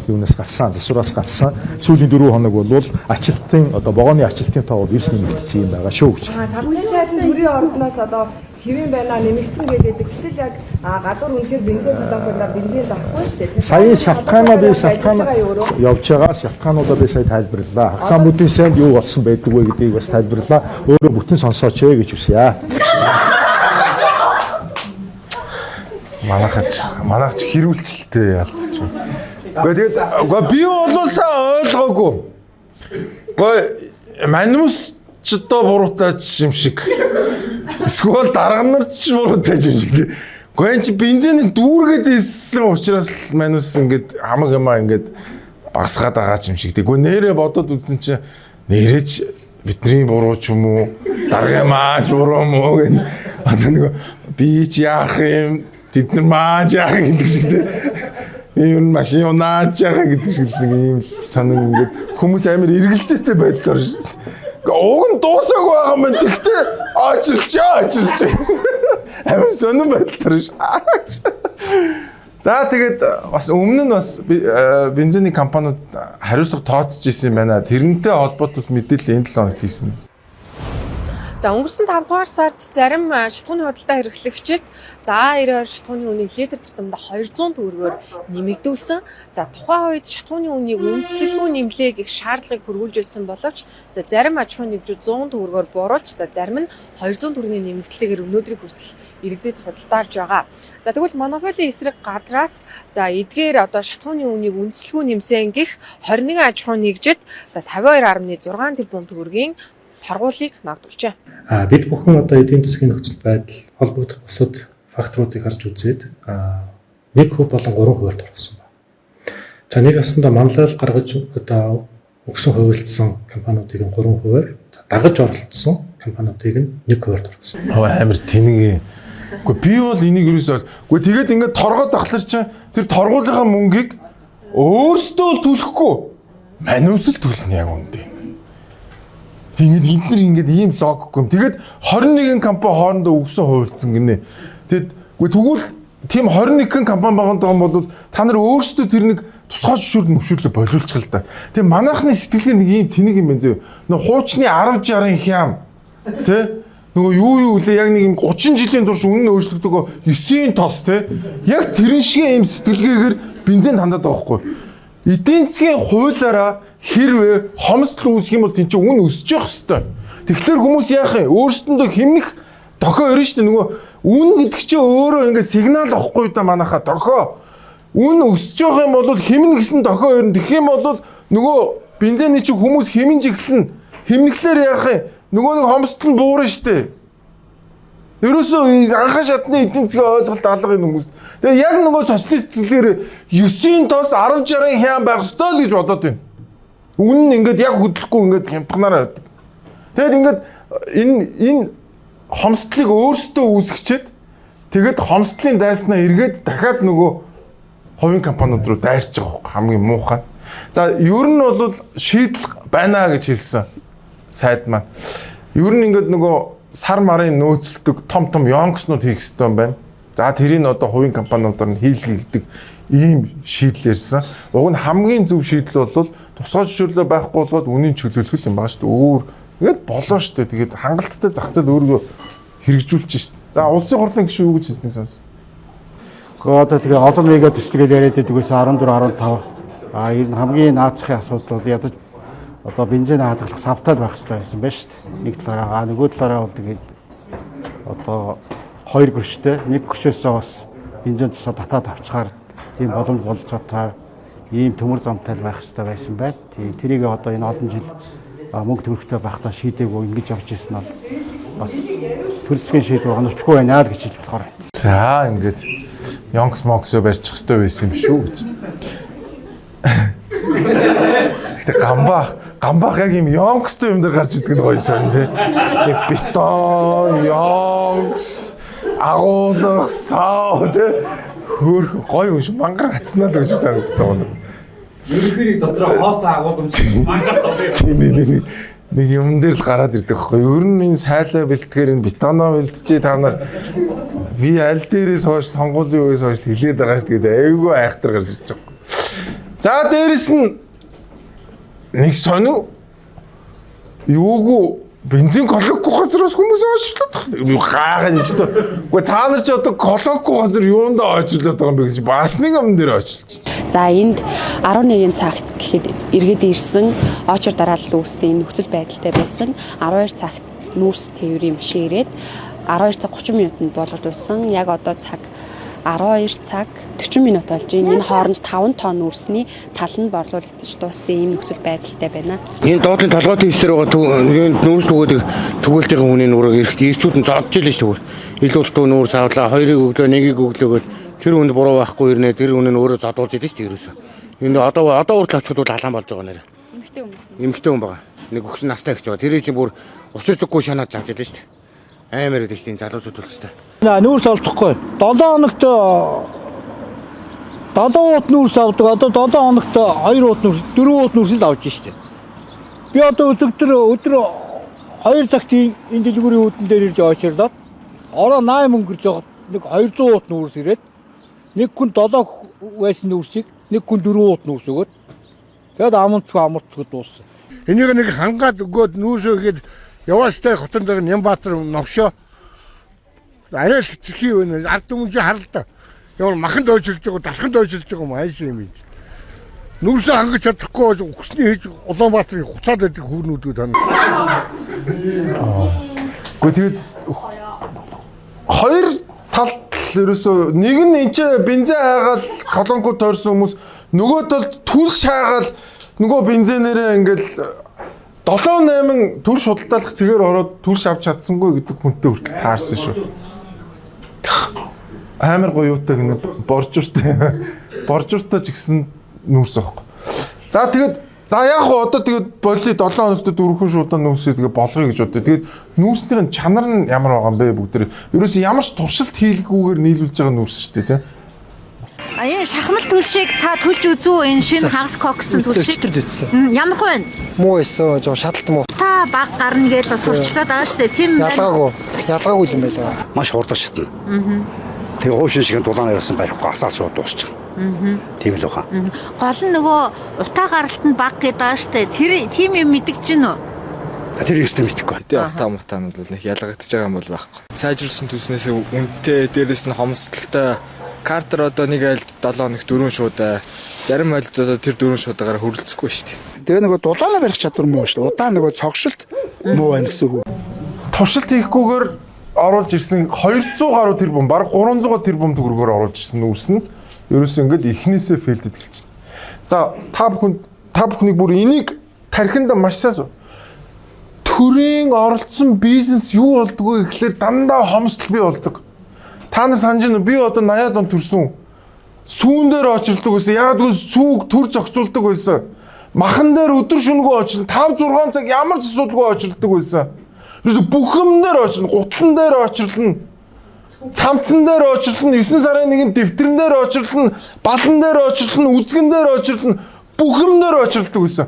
юунаас гарсан, засвараас гарсан. Сүүлийн 4 хоног бол ажилтны одоо вагоны ажилтны тоо бол 9 нэмэгдсэн юм байгаа шүү гэж. Салбарын сайдын төрийн ордноос одоо хэвэн байна нэмэгдсэн гэдэг. Гэтэл яг гадуур үнэхээр бензин толгойдоо бензин авахгүй шүү дээ. Сая шалтгаанаа би явж байгаа шалтгаануудаа би сая тайлбарлаа. Хагцаан бүдийн сайд юу болсон байдаг вэ гэдгийг бас тайлбарлаа. Өөрөө бүтэн сонсооч гэж хүсье. Манайх ч хэрүүлчлээ ялцчих. Тэгээд би болоосаа ойлгоогүй. Маньмус ч одоо буруутай юм шиг. Эсвэл дарга нар ч буруутай юм шиг тий. Гэхдээ энэ чи бензиний дүүргээд ийсэн учраас манус ингээд хамаг юмаа ингээд багсгаад байгаа юм шиг тий. Гэхдээ нэрээ бодоод үзсэн чи нэрэж бидний буруу ч юм уу дарга маач буруу мó гэн одоо нэг би ч яах юм тэд нар маач яах гэдэг шиг тий. Ийм машин унаач яах гэдэг шиг нэг ийм сонин ингээд хүмүүс амар эргэлзээтэй байдлаар шүү. Уг нь дуусаагүй байгаа юм тэгтээ очирч амар сонин байдлаар шүү. За тэгээд бас өмнө нь бас бензиний компаниуд хариуцлага тооцож исэн юм байна. Тэрнтэй холбоотос мэдээлэл энэ 7 хоногт хийсэн. За өнгөрсөн 5 дугаар сард зарим шатхууны худалдаа эрхлэгчид за 92 шатхууны үнийг литр тутамдаа 200 төгрөгөөр нэмэгдүүлсэн. За тухайн үед шатхууны үнийг үндэслэлгүй нэмлээ гэх шаардлагыг хөрвүүлж байсан боловч за зарим аж ахуйн нэгжүүд 100 төгрөгөөр бууруулж за зарим нь 200 төгрөгийн нэмэгдлээгээр өнөөдрийг хүртэл иргэдэд худалдаалж байгаа. За тэгвэл монополийн эсрэг газраас за эдгээр одоо шатхууны үнийг үндэслэлгүй нэмсэн гэх 21 аж ахуйн нэгжид за 52.6 тэрбум төгрөгийн торгуулийг ногдуулжээ. Бид бүхэн одоо эдийн засгийн нөхцөл байдал холбогдох бусад факторуудыг харж үзээд 1% болон 3%-аар торгосон байна. За нэг ясандаа манлайлал гаргаж одоо өгсөн хувилдсан компаниудыг 3%-аар дагаж оролцсон компаниудыг 1%-аар торгосон. Амар тэнэг. Гэхдээ би бол энийг юусоо тэгээд ингээд торгоод ахлаар чинь тэр торгуулийнхаа мөнгийг өөрсдөө төлөхгүй манусэл төлнө яг үндэ. Тэгээд энд нар ингээд ийм логикгүй юм. Тэгээд 21 компани хоорондоо өгсөн хувилцсан гинэ. Тэгэд тэгвэл тийм 21 компани байгаа юм бол та нар өөрсдөө тэр нэг тусгай зөвшөөрлө болиулчих л да. Тэгээ манайхны сэтгэлгээ нэг ийм тэнэг юм байна зөө. Нөгөө хуучны 10-60 хям тэ нөгөө юу үлээ яг нэг юм 30 жилийн турш үнэн өөрчлөгдөг 9-ийн тос тэ яг тэрэн шиг ийм сэтгэлгээгээр бензин хандаад байгаа байхгүй. Эдийн засгийн хуулиараа хэрвээ хомсдол үүсэх юм бол тийч үн өсөж явах хэвээр. Тэгэхээр хүмүүс яах вэ? Өөрсдөндөө хэмнэх дохио өрнө шүү дээ. Нөгөө үн гэдэг чинь өөрөө ингээд сигнал авахгүй да манайхаа дохио. Үн өсөж явах юм бол хэмнэ гэсэн дохио өрнө. Тэгэх юм бол нөгөө бензиний чинь хүмүүс хэмнэж эхэлнэ. Хэмнэхлээр яах вэ? Нөгөө нэг хомсдол нь буурна шүү дээ. Ерөөсөө анхаа шатны эдийн засгийн ойлголт алга юм хүмүүс. Тэгээ яг нөгөө социалист хэлээр 9-ийн тос 10-60 хям байх ёстой л гэж бодоод байна. Үнэн нь ингээд яг хөдлөхгүй ингээд хямдганаараа байдаг. Тэгэд ингээд энэ хомсдлыг өөрсдөө үүсгэчихэд тэгээд хомсдлын дайснаа эргээд дахиад нөгөө хувийн компаниуд руу дайрч байгаа хамгийн муухай. За ер нь бол шийдэл байна гэж хэлсэн сайд маань. Ер нь ингээд нөгөө сар марын нөөцлөдөг том ёнкснууд хийх хэрэгтэй юм байна. За тэрийг одоо хувийн компаниудаар нь хийлгэлдэг ийм шийдэл ярьсан. Уг нь хамгийн зөв шийдэл бол тусгай зөвшөөрлөө байхгүй болоод үнийн чөлөөлөх юм байна шүү дээ. Өөр ингээд болоо шүү дээ. Тэгээд хангалттай зах зээл өөргөө хэрэгжүүлчих шүү дээ. За улсын хурлын гишүүн юу гэж хэлснэг сонс. Гэхдээ одоо тэгээ олон мега төслөгийг яриад байдаг байсан 14 15. Ер нь хамгийн наацхийн асуудал бол ядаж одоо бензин хадгалах савтал байх хэрэгтэй байсан байна шүү дээ. Нэг талаараа нөгөө талаараа бол тэгээд одоо хоёр гүрштэй нэг гүршөөсөө бас бензин цусаа татаад авчихаар тийм боломж болцоотой ийм төмөр замтай байх хэрэгтэй байсан байна. Тэрийг одоо энэ олон жил мөнгө төгрөгтэй байхдаа шийдээгүй ингэж явж ирсэн нь бас төрөлсгийн шийдвэр оновчгүй байна л гэж хэлж болохоор байна. За ингээд Йонкс моксоо барьчих хэрэгтэй байсан юм шүү гэж. Гэхдээ гамбах яг юм Йонкстой юм дээр гарч идэг нь гоё сан тий. Нэг бетон, Йонкс, агуулга, сав тий. Хөөх гоё юм шиг мангар хацнаа л гэж санагддаг юм. Ерөнхийдөө дотроо хоос агуулмж мангар добрый. Нэг юм дээр л гараад ирдэг байхгүй. Ер нь энэ сайлаа бэлтгэхээр энэ бетоноо бэлтжээ та нар би аль дээрээс хойш сонгуулийн үеэс хойш хэлээд байгаа шүү дээ. Айгүй айхтар гарч ирж байгаа. За дээрэс нь нэг сонир юугүй бензин колохгүй газраас хүмүүс очрлоод гаагаад юм ч тоо. Гэхдээ та нар ч одоо колохгүй газар юундаа очрлоод байгаа юм бэ гэж бас нэг юм дээр очилж. За энд 11-ийн цагт гэхэд иргэд ирсэн очор дараалал үүссэн нөхцөл байдалтай байсан 12 цагт нүүрс тээврийн машин ирээд 12 цаг 30 минутанд болоод байсан. Яг одоо цаг 12 цаг 40 минут болж байна. Энэ хооронд 5 тонн үрсний тал нь борлуулагдаж дууссан ийм нөхцөл байдалтай байна. Энэ доотлын толгойн хэсээр байгаа нүүрс түгээдэг түгээлтийн хүний нүрийг эрэхт ирчүүд нь зодж илээ шүү дээ. Илүү туу нүүрс авлаа, хоёрыг өглөө, нэгийг өглөөгөл тэр хүнд буруу байхгүй ирнэ, тэр хүн нь өөрөө зодуулж илээ шүү дээ ерөөсөө. Энэ одоо хүртэл очиход бол алаан болж байгаа нэрэ. Эмэгтэй хүн байгаа. Нэг өгсөн настай гэж байгаа. Тэр чинь бүр учир зүггүй шанаад авч илээ шүү дээ. Амар гэдэг чинь залуусууд бол өстэй. Нүүрс олдохгүй. 7 хоногт 7 удаа нүүрс авдаг. Одоо 7 хоногт 2 удаа нүүрс, 4 удаа нүүрс л авч штэ. Би одоо өдөр 2 цагт энэ дэлгүүрийн үүдэн дээр ирж очирлаад ороо 8 өнгөрж байгаа. Нэг 200 удаа нүүрс ирээд нэг хүн 7 байсан нүүрсийг нэг хүн 4 удаа нүүрс өгөөд тэгээд амарцгүй дууссан. Энийг нэг хангаад өгөөд нүүрсөө гээд яваастай хотон дээр Нямбаатар новшоо арай л хэцхий байна. Ард түмэн чи харалта. Ямар махан дойжилж байгаа, далхан дойжилж байгаа юм ааш юм. Нүүрсээ хангаж чадахгүй өгсний хийж Улаанбаатарын хуцаад байдаг хүүрнүүдүүд тань. Гэхдээ тэгээд хоёр талд ерөөсөө нэг нь энэ ч бензин хаагаад колонкууд тойрсон хүмүүс, нөгөө талд түл шаагаад нөгөө бензинээрээ ингээл 7-8 төр шудалдаалах цэгээр ороод төрш авч чадсангүй гэдэг хүнтэй хүртэл таарсан шүү. Амар гоёутай гэнэ боржууртай ч гэсэн нүүрс واخгүй. За тэгээд яг одоо тэгээд болий 7 хоногт 4 хүн шуудаа нүүрсээ тэгээд болгоё гэж бодъё. Тэгээд нүүрснэрийн чанар нь ямар байгаа юм бэ бүгд. Ерөөс ямар ч туршилт хийлгүйгээр нийлүүлж байгаа нүүрс шүү дээ, тийм. Энэ шахмал төлшийг та төлж үзүү энэ шинэ хагас коксын төлшийг ямар хөө вэ? Муу эсвэл жоо шаталт муу. Та баг гарна гэж сурчлаад байгаа шүү дээ. Тийм ялгаагүй юм байлаа. Маш хурдан шатна. Тэгээ хуушин шиг дулаан явсан барихгүй асаал шууд дуусчих. Тийм л ухаан. Гол нь нөгөө утаа гаралтанд баг гэдэг байгаа шүү дээ. Тэр тийм юм мэдгэж гин үү? За тэр ёстой мэдхгүй. Тэгээ утаа мутаанууд бол их ялгагдаж байгаа юм бол байхгүй. Сайжруулсан төснөөс үнэтэй, дээрэс нь хомсдолтой картер одоо нэг айлд 7 хоног 4 шуудаа, зарим айлд одоо тэр 4 шуудаагаар хөрөлцөхгүй шүү дээ. Тэгээ нөгөө дулаанаа барих чадвар муу шүү дээ. Удаа нөгөө цогшилт муу байна гэсэн үг. Туршилт хийхгүйгээр оруулж ирсэн 200 гаруй тэрбум, бараг 300 тэрбум төгрөгөөр оруулж ирсэн нүүрс нь ерөөсөө ингээл эхнээсээ фейлдэд эхэлчихсэн. За та бүхнийг бүр энийг тархинд маш сайн төрийн оролцсон бизнес юу болдгоо гэхлээр дандаа хомсдол бий болдог. Та нар санаж байна уу? Би одоо 80-аад он төрсөн. Сүүн дээр очирдаг байсан. Яг л сүүг төр зохицуулдаг байсан. Махан дээр өдөр шөнөгүй очирдаг. 5-6 цаг ямар ч асуудалгүй очирдаг байсан. Ерөөсө бүхэм дээр очирна, гутлан дээр очирлна. Цамцан дээр очирлна, 9 сарын нэгэн дэвтэрэн дээр очирлна, балан дээр очирлна, үзгэн дээр очирлна, бүхэм дээр очирдаг байсан.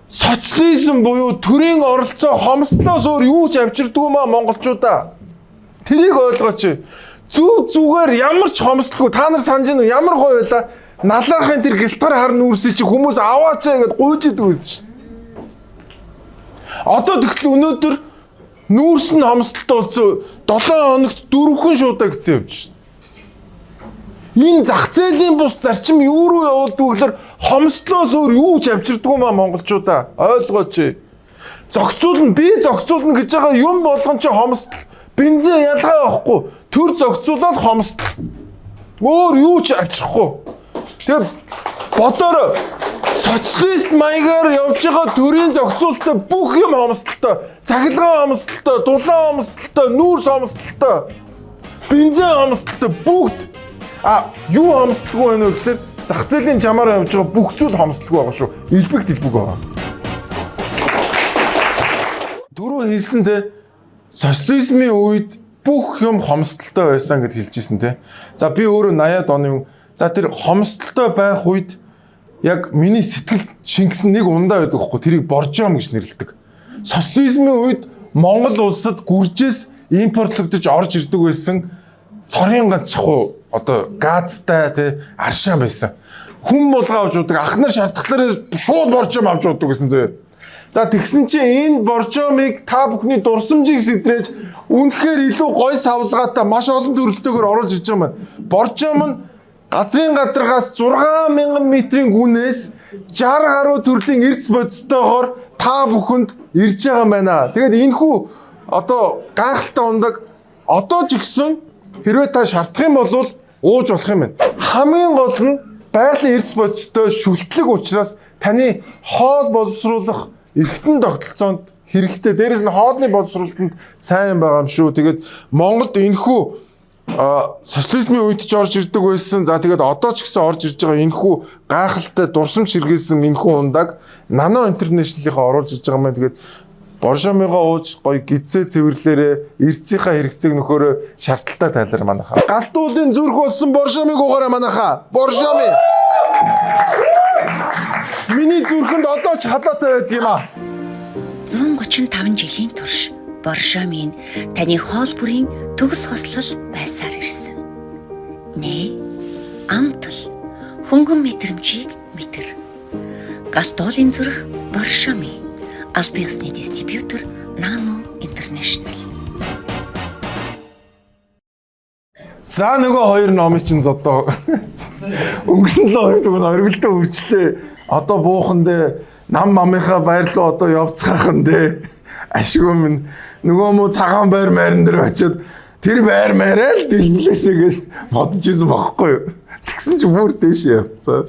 Социализм буюу төрийн оролцоо хомсдлоос өөр юу ч авчирдаг юм аа монголчуудаа. Тэрийг ойлгооч. Зүгээр ямар ч хомсдолгүй та нар санаж байна уу? Ямар гоё байла. Налаахын тэр гэлтар хар нүүрсээ чи хүмүүс аваач гэд гуйж идэг байсан шүү дээ. Одоо тэгтэл өнөөдөр нүүрс нь хомсдолтой болсон 7 хоногт 4 хүн шуудаа гэсэн явж шүү дээ. Энэ зах зээлийн бус зарчим юу руу явуулдаг гэхээр хомсдлоос өөр юу ч авчирдаг юм аа монголчуудаа. Ойлгооч. Зохицуулна, би зохицуулна гэж байгаа юм болгон чи хомсдол. Бензин ялгаа байхгүй. Төр зохицуулаад хомсдол. Өөр юу ч авчрахгүй. Тэгээд бодорой. Социалист маягаар явж байгаа төрийн зохицуулалттай бүх юм хомсдолтой. Цахилгаан хомсдолтой, дулаан хомсдолтой, нүүрс хомсдолтой. Бензин хомсдолтой бүгд. Юу хомсдолгүй байна вэ гэхээр зах зээлийн чамаар явж байгаа бүх зүйл хомсдолгүй байгаа шүү. Илбэг дэлбэг байгаа. Дөрөв хэлсэн те социализмын үед бүх юм хомсдолтой байсан гэд хэлжсэн те. За би өөрөө 80-аад оны за тэр хомсдолтой байх үед яг миний сэтгэл шингэсэн нэг ундаа байдаг хгүй тэрийг боржом гэж нэрлэдэг. Социализмын үед Монгол улсад гүржээс импортлогдож орж ирдэг байсан цорын ганц шахуу одоо газтай те аршаан байсан. Хүн булгаа авч удаг ах нар шаардахлаар шууд боржом авч удаг гэсэн зөө. За тэгсэн чинь энэ боржомыг та бүхний дурсамжийг сэтрээж үнэхээр илүү гой савлгаатай маш олон төрөлтөөр оруулж ирж байгаа юм. Боржом нь газрын гадаргаас 6000 метрийн гүнээс 60 гаруй төрлийн эрдэс бодистойгоор та бүхэнд ирж байгаа юм байна. Тэгээд энэхүү одоо гайхалтай ундаг одоо ч гэсэн хэрвээ та шаардах юм бол ууж болох юм байна. Хамгийн гол нь байгалийн эрдэс бодистой шүлтлэг учраас таны хоол боловсруулах эргэтэн тогтолцоонд хэрэгтэй. Дээрээс нь хоолны боловсруулалтанд сайн байгаа юм шүү. Тэгээд Монголд энэхүү социализмын үед ч орж ирдэг байсан. За тэгээд одоо ч гэсэн орж ирж байгаа энэхүү гайхалтай дурсамж хэрэгэлсэн энэхүү ундаг Nano International-ийнхаа оруулж ирж байгаа юм. Тэгээд боржомыгоо ууж гоё гизээ цэвэрлээрээ эрцийнхаа хэрэгцээг нөхөөрөө шаардлагатай тайлбар манайхаа. Галтуулын зүрх болсон боржомыг уугаараа манайхаа. Боржоми. Миний зүрхэнд одоо ч хадаатай байд юм аа. 135 жилийн турш боржомын таны хоол бүрийн төгс хослол байсаар ирсэн. Нэ амтал хөнгөн мэдрэмжийг мэдэр. Галтуулын зүрх боржоми. Албан ёсны дистрибьютор Nano International. За нөгөө хоёр номын чинь одоо өнгөрсөн 7 хоног оргилдөө үрчлээ. Одоо буухан дээр нам мамынхаа байр руу одоо явцгаах нь дээ. Ашгүй минь нөгөө муу цагаан байр майрн дээр очиод тэр байр маяраа л дэлбэлээсэй гэж бодож исэн байхгүй юу. Тэгсэн чинь бүр дээш явцгаа.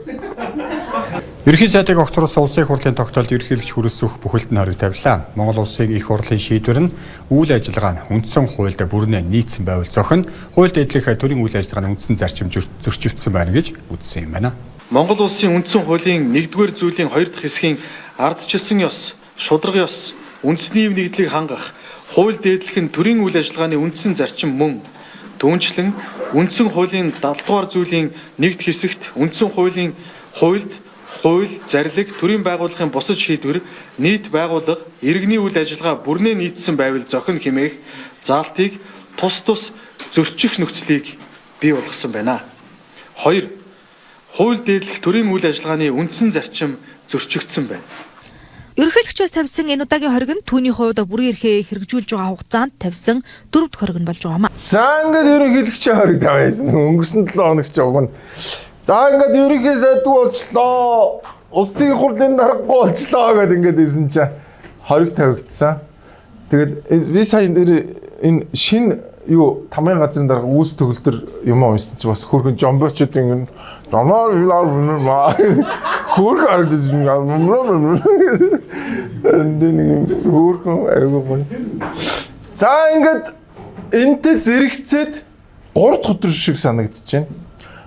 Ерөнхий сайдыг огцруулсан улсын их хурлын тогтоолд ерөнхийлөгч хүрэлцэх бүхэлд нь хориг тавилаа. Монгол улсын их хурлын шийдвэр нь үйл ажиллагаа нь үндсэн хуульд бүрнээ нийцсэн байвал зохино. Хуульд эдлэх төрийн үйл ажиллагааны үндсэн зарчим зөрчигдсөн байна гэж үзсэн юм байна. Монгол улсын үндсэн хуулийн 1-р зүйлийн 2 дахь хэсгийн ардчилсан ёс, шударга ёс, үндэсний нэгдлийг хангах, хууль дээдлэх нь төрийн үйл ажиллагааны үндсэн зарчим мөн. Түүнчлэн үндсэн хуулийн 70-р зүйлийн 1-р хэсэгт үндсэн хуулийн хуульд хууль, зарлиг, төрийн байгууллагын бусад шийдвэр, нийт байгууллага, иргэний үйл ажиллагаа бүрнээ нийцсэн байвал зохино хэмээх заалтыг тус зөрчих нөхцөлийг бий болгосон байна. 2. Хууль дээдлэх төрийн үйл ажиллагааны үндсэн зарчим зөрчигдсөн байна. Ерөнхийлөгчөөс тавьсан энэ удаагийн хориг нь түүний хувьд бүрэн эрхээ хэрэгжүүлж байгаа хугацаанд тавьсан 4 дахь хориг нь болж байгаа юм. За ингээд ерөнхийлөгчийн хориг тавьсан. Өнгөрсөн 7 хоног ч уг нь. За ингээд ерөнхий сайдгүй болчлоо. Улсын хурлын даргагүй болчлоо гэдэг ингээд ийсэн чинь хориг тавигдсан. Тэгээд би сая энэ шинэ юу тамгын газрын дарга үүс төгөлдөр юм уншсан чи бас хөргөн жомбочод ингэ хөрг ардсан за ингээд энтэй зэрэгцээд 3 дахь өдөр шиг санагдаж байна.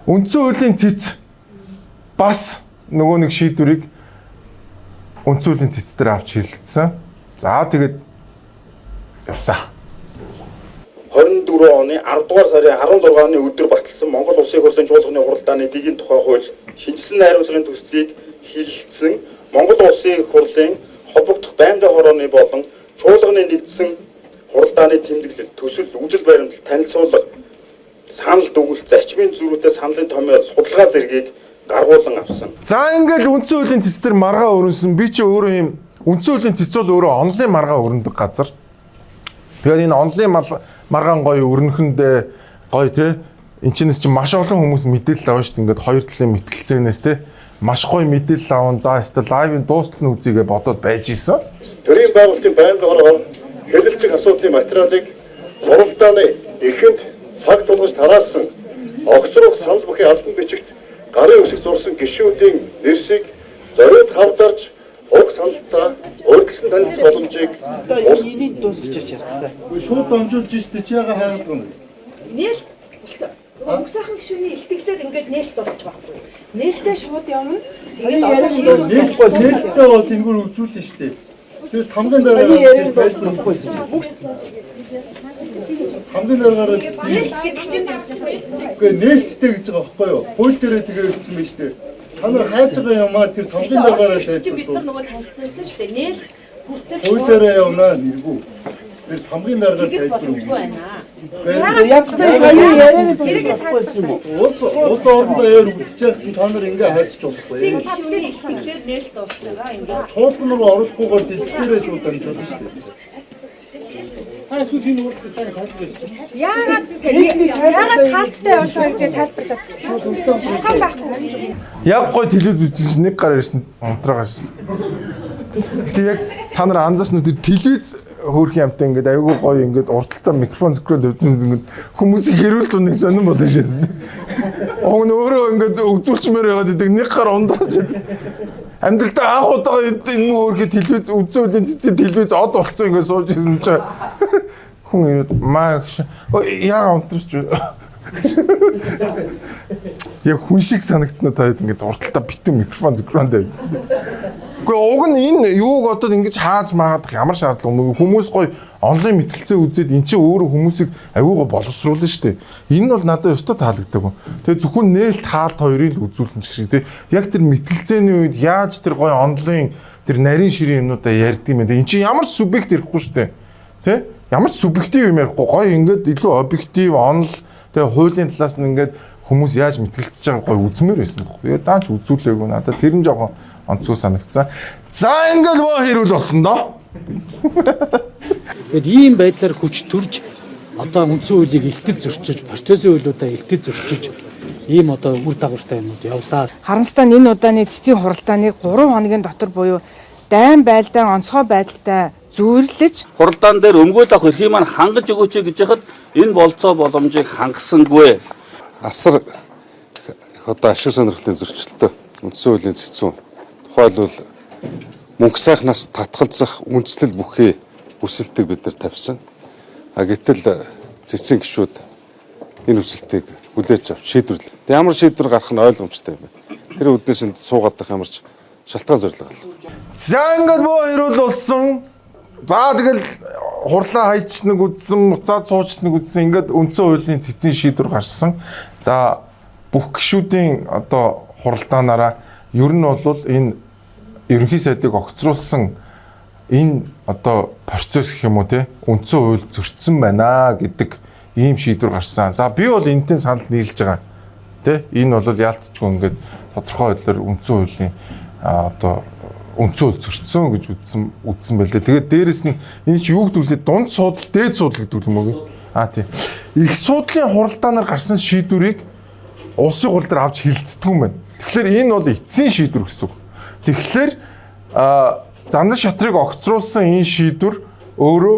Үндсэн хуулийн цэц бас нөгөө нэг шийдвэрийг үндсэн хуулийн цэц дээр авч хэлэлцсэн. За тэгээд явсаа. 24 оны 10 дугаар сарын 16-ны өдөр баталсан Монгол Улсын хурлын чуулганы хуралдааны дэгийн тухай хууль шинжилсэн найруулгын төслийг хилэлцсэн Монгол Улсын хурлын холбогдох байнгын хорооны болон чуулганы нэгдсэн хуралдааны тэмдэглэл төсөл үзэл баримтлал танилцуулга санал дүгнэлт зарчмын зөрүүтэй саналын томьёо судалгаа зэргийг гаргуулan авсан. За ингээл үндсэн хуулийн цэц дээр маргаа өрнөсөн. Би чи өөрөө юм үндсэн хуулийн цэц бол өөрөө онлын маргаа өрнөдөг газар. Тэгээд энэ онлын маргаан гоё өрнөхөндөө гоё те энэ чинээс чи маш олон хүмүүс мэдээлэл авна шүү дээ. Ингээд хоёр талын мэтгэлцээнээс те маш гоё мэдээлэл аван за өстө лайвын дуустал нь үзье гэж бодоод байж исэн. Төрийн байгуулалтын байнгын хороор хэлэлцэх асуудлын материалыг хуралдааны эхэнд цаг тулгаж тараасан огцрох санал бүхий албан бичигт гарын үсэг зурсан гишүүдийн нэрсийг зориуд хавдарч уг саналтаа өөрчлөсөн танилцах боломжийг энийг дуусгаж чадах. Шууд дамжуулж ирсэн чи яга хайгаад байна. Нээлт өгсөхийн гишүүний илтгэлээр ингээд нээлт дуусчих байхгүй. Нээлтээ шууд явна. Тэгээд нээлттэй бол энэгээр үзүүлнэ шүү дээ. Тэр тамгын дараа гэж тайлбарлахгүй шүү. Тамгын дараагаар нээлт гэдэг чинь үгүй нээлттэй гэж байгаа байхгүй юу? Хууль дээрээ тэгээ хэлсэн байж дээ. Та нар хайж байгаа юм аа тэр тамгын дараагаар тайлбарлах. Бид нар нөгөө танилцсан шүү дээ. Нээлт хүртэл хууль дээрээ явнаа нэргүй. Тэр тамгын дараагаар тайлбарлах. Ягтай сая яриад хэрэгтэйсэн юм уу? Ус ордоо яар үзчих та нар ингээ хайчих болохгүй. Тийм тамгын илтгэлээр нээлт дуусчихгаа ингээ. Чуулган руу оруулахгүйгээр дэлгэрээ шууд дамжуулна шүү дээ. Аа сүүлийн үрдээ сайн тайлбарлаж. Яагаад таалттай явж байгааг гэж тайлбарлаад. Шалган байхгүй. Яг гой телевиз үзсэн нэг гар ирсэн унтраагаа шсэн. Гэтэ яг та нар анзаарсан үү тэр телевиз хөөрхөн амтай ингээд айгүй гоё ингээд урталтаа микрофон төвдсөн хүмүүсийг хэрүүлт үнэ сонирн болно шээсэн. Уг нь өөрөө ингээд үзүүлчмээр байгаад идэг нэг гар ундааж идэг. Амьдралдаа анх удаа энэ хөөрхөн телевиз үзсэн үлийн цэцэн телевиз од болцсон ингээд сууж исэн чинь хүн маа яа унтарч яг хүн шиг санагдсан таад ингээд урталтаа битэн микрофон тавьсан. Гэхдээ уг нь энэ юуг одоо ингэж хааж маагаад ямар шаардлага юм хүмүүс гоё онлайн мэтгэлцээ үзээд эн чинь өөрөө хүмүүсийг аюугаа боловсруулна шүү дээ. Энэ нь бол надад өстой таалагддаг. Тэгээ зөвхөн нээлт хаалт хоёрыг үзүүлэн ч шиг тий. Яг тэр мэтгэлцээний үед яаж тэр гоё онлайн тэр нарийн ширийн юмнуудаа ярьдаг юм бэ? Эн чинь ямар ч субъект ирэхгүй шүү дээ. Тий? Ямар ч субъектив юм ярихгүй гоё ингээд илүү объектив онл тэгээ хуулийн талаас нь ингээд хүмүүс яаж мэтгэлцэж байгааг гоё үзмээр байсан байхгүй. Тэгээ даанч үзүүлээгүй надад тэр нь жоохон онцгой санагдсан. За ингээл боо хэрүүл болсон доо. Тэгэд ийм байдлаар хүч төрж одоо үндсэн хуулийг илтэд зөрчиж, процессын хуулиудаа илтэд зөрчиж ийм одоо үр дагавартай юмуд явлаа. Харамсалтай нь энэ удааны цэцгийн хуралдааныг 3 хоногийн дотор буюу дайн байлдаан онцгой байдалтай зүйрлэж хуралдаан дээр өмгөөл авах эрхийг маань хангаж өгөөч гэж яхад энэ болцоо боломжийг хангасангүй. Асар одоо ашиг сонирхлын зөрчилтэй үндсэн хуулийн цэцэн тухайлбал мөнгө сайхнаас татгалзах үндслэл бүхий өсөлтийг бид нар тавьсан. Гэтэл цэцэн гишүүд энэ өсөлтийг хүлээж авч шийдвэрлэв. Ямар шийдвэр гарах нь ойлгомжтой юм байна. Тэр үднээс нь суугаад байх ямарч шалтгаан зорилго алга. За ингээд боо хэрүүл болсон. За тэгэл хурлаа хайчнаг үзсэн, уцаад суучнаг үзсэн ингээд үндсэн хуулийн цэцэн шийдвэр гарсан. За бүх гишүүдийн одоо хуралдаанаараа ер нь бол энэ ерөнхий сайдыг огцруулсан энэ одоо процесс гэх юм уу те үндсэн хууль зөрчсөн байна гэдэг ийм шийдвэр гарсан. За би бол энэтэй санал нийлж байгаа. Тэ энэ бол яалтчгүй ингээд тодорхой байдлаар үндсэн хуулийн одоо үндсэн хууль зөрчсөн гэж үзсэн байлээ. Тэгээд дээрэс нь энэ чи юу гэдүүлээ дунд суудал, дээд суудал гэдэг юм уу? Тийм. Их суудлын хуралдаанаар гарсан шийдвэрийг улсын хурал дээр авч хилцдэг юм байна. Тэгэхээр энэ бол эцсийн шийдвэр гэсэн үг. Тэгэхээр зандан шатрыг огцруулсан энэ шийдвэр өөрөө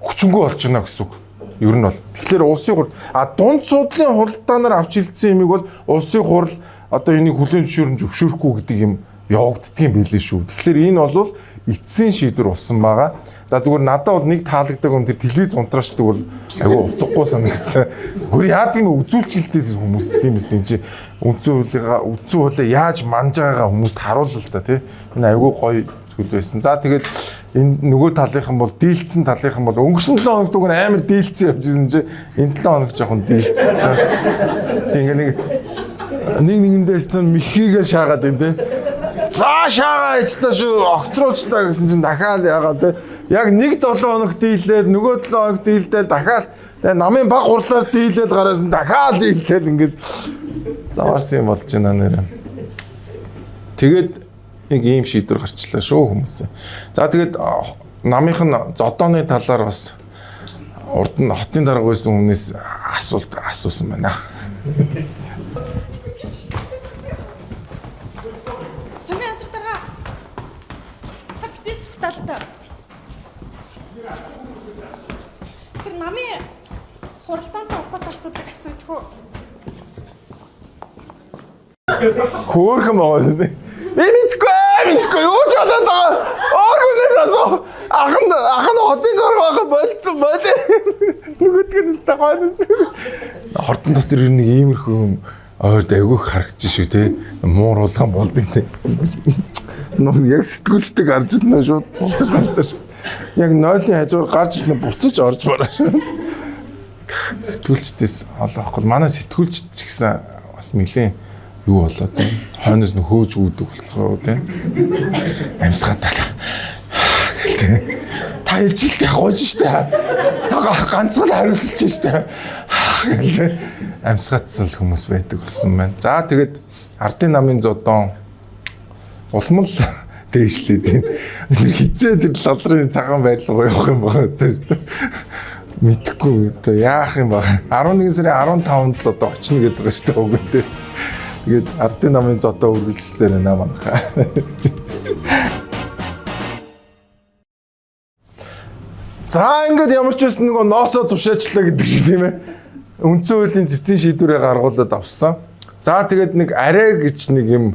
хүчингүй болж байна гэсэн үг. Ер нь бол. Тэгэхээр улсын хурал дунд суудлын хуралдаанаар авч хилцсэн юмыг бол улсын хурал одоо энийг хүлээн зөвшөөрөхгүй гэдэг юм явагддаг юм билээ шүү. Тэгэхээр энэ бол эцсийн шийдвэр болсон байгаа. За зүгээр надад бол нэг таалагддаг юм тэр телевиз унтраашдаг бол айгүй утгагүй санагдсан. Зүгээр яадаг юм үзүүлчихэлтэй хүмүүс тийм үстэй чи үндсэн хуулиа яаж манж байгаагаа хүмүүст харууллаа л да тий. Энэ айгүй гоё зүйл байсан. За тэгээд энэ нөгөө талынхан бол дийлцсэн талынхан бол өнгөрсөн 7 хоногт уг амар дийлцсэн явж исэн чи энэ 7 хоног жоохон дийлцсэн. Тэг ингээ нэгэндээс тань михийгээ шаагаад байна тий. За шаагаа ичлаа шүү огцруулчлаа гэсэн чинь дахиад яагаад те яг 1-7 хоног дийлээд нөгөө 7 хоног дийлдэл дахиад тэгээ намын баг хурлаар дийлээд гараасан дахиад дийлтэл ингээд заваарсан юм болж байна нэрэ. Тэгээд нэг ийм шийдвэр гарчлаа шүү хүмүүсээ. За тэгээд намынх нь зодооны талаар бас урд нь хотын дарга байсан хүнээс асуулт асуусан байна. Тэр намын хуралдаантай холбоотой асуудал асуухгүй. Хөөрхөн байгаас тийм. Мэдгүй юу ч болоод байгаа. Оргонээс асуу. Ах нь хотын дарга байхад болцсон болоо. Нөгөөдг нь өстэй гойноос. Хортон дотор ер нь нэг иймэрхүү юм ойрд айгүйх харагдчих шүү те. Муур улгаан болдог те. Нөө яг сэтгүүлчтэй гарч ирсэн шууд болтож. Яг нойлын хажуугаар гарч ирсэн буцаж орж мараа. Сэтгүүлчдээс олоохгүй. Манай сэтгүүлчд ч гэсэн бас нэлээд юу болоод байна. Хойноос нь хөөж үүдэх болцгоо тийм. Амьсгатал. Гэлтэй. Та илжилт явах штэ. Та ганцхан хариулж штэ. Гэлтэй. Амьсгатсан хүмүүс байдаг болсон байна. За тэгээд ардын намын зодон улмал дээшлээ тийм. Хизээ тэр лалдрын цагаан байрлал явах юм байна тийм. Мэдхгүй одоо яах юм бэ? 11 сарын 15-нд л одоо очно гэдэг байгаа шүү дээ үгүйтэй. Тэгээд ардын намын зодоо үргэлжилсээр байна манайхаа. За ингээд ямар ч байсан нөгөө ноосоо тушаачлаа гэдэг шиг тийм ээ. Үндсэн хуулийн цэцгийн шийдвэрээ гаргуулад авсан. За тэгээд нэг арай гэж нэг юм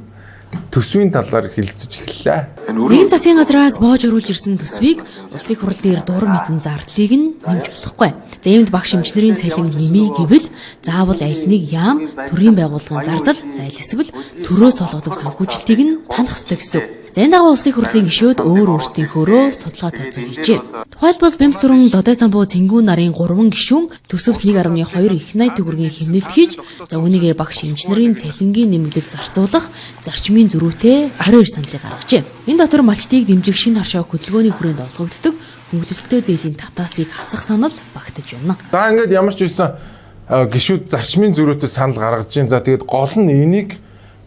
төсвийн талаар хэлцэж эхэллээ. Нэгэн засгийн газраас боож оруулж ирсэн төсвийг улсын хурал дээр дурам мэдэн зардлыг нь нэмж болохгүй. За иймд багш эмчнэрийн цалин нэмий гэвэл заавал аль нэг яам төрийн байгууллагын зардал, за эсвэл төрөөс олгодог санхүүжилтийг нь танах ёстой гэсэн. За энэ дагуу улсын хурлын гишүүд өөр өөрсдийнхөөрөө судалгаа тооцоо хийжээ. Тухайлбал Бямсүрэн, Додой самбуу, Цэнгүүн нарын 3 гишүүн төсөвт 1.2 их 80 төгрөгийн хэмнэлт хийж, за үүнийг багш эмчнэрийн цалингийн нэмэгдэл зарцуулах зарчмын зөрүүтэй 22 саналыг гаргажээ. Энэ дотор малчтыг дэмжих шинэ харшаа хөдөлгөөний хүрээнд олгогддог хөнгөлөлттэй зээлийн татаасыг хасах санал багтаж байна. За ингээд ямар ч байсан гишүүд зарчмын зөрүүтэй санал гаргаж чинь. За тэгээд гол нь энийг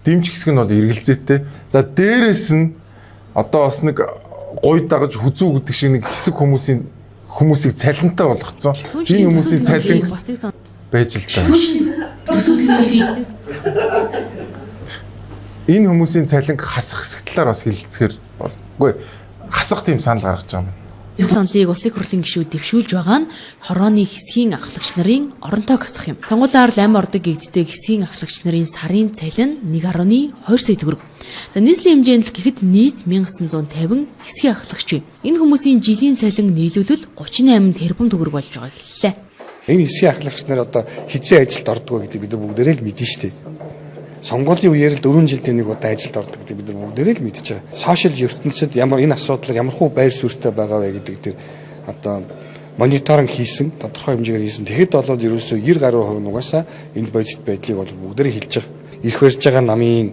дэмжих хэсэг нь бол эргэлзээтэй. За дээрэс нь одоо бас нэг гой дагаж хүзүү гэдэг шиг нэг хэсэг хүмүүсийг цалинтай болгоцсон. Энэ хүмүүсийн цалин байж л та. Энэ хүмүүсийн цалин хасах хэсэг талаар бас хэлцгээр болгүй. Хасах тийм санал гаргаж байгаа юм. Тонлыг улсын хурлын гишүүд дэвшүүлж байгаа нь хорооны хэсгийн ахлагч нарын оронтой хасах юм. Сонгуулиар лам ордог гэгддэг хэсгийн ахлагч нарын сарын цалин 1.2 сая төгрөг. За нийслэлийн хэмжээнд л гэхэд нийт 1950 хэсгийн ахлагч бий. Энэ хүмүүсийн жилийн цалин нийлүүлэл 38 тэрбум төгрөг болж байгааг хэллээ. Энэ хэсгийн ахлагч нар одоо хизээ ажилд ордог гэдэг бид нар бүгдээрээ л мэднэ шүү дээ. Сонгуулийн үеэр л 4 жилдээ нэг удаа ажилд ордог гэдэг бид нар бүгдээрээ л мэдж байгаа. Сошиал ертөнцид ямар энэ асуудлаар ямархуу байр суурьтай байгаа вэ гэдэг дээр одоо мониторинг хийсэн, тодорхой хэмжээгээр хийсэн. Тэгэхэд болоод ерөөсөө 90% нугасаа энэ бодит байдлыг бол бүгдээрээ хэлж байгаа. Ирэх барьж байгаа намын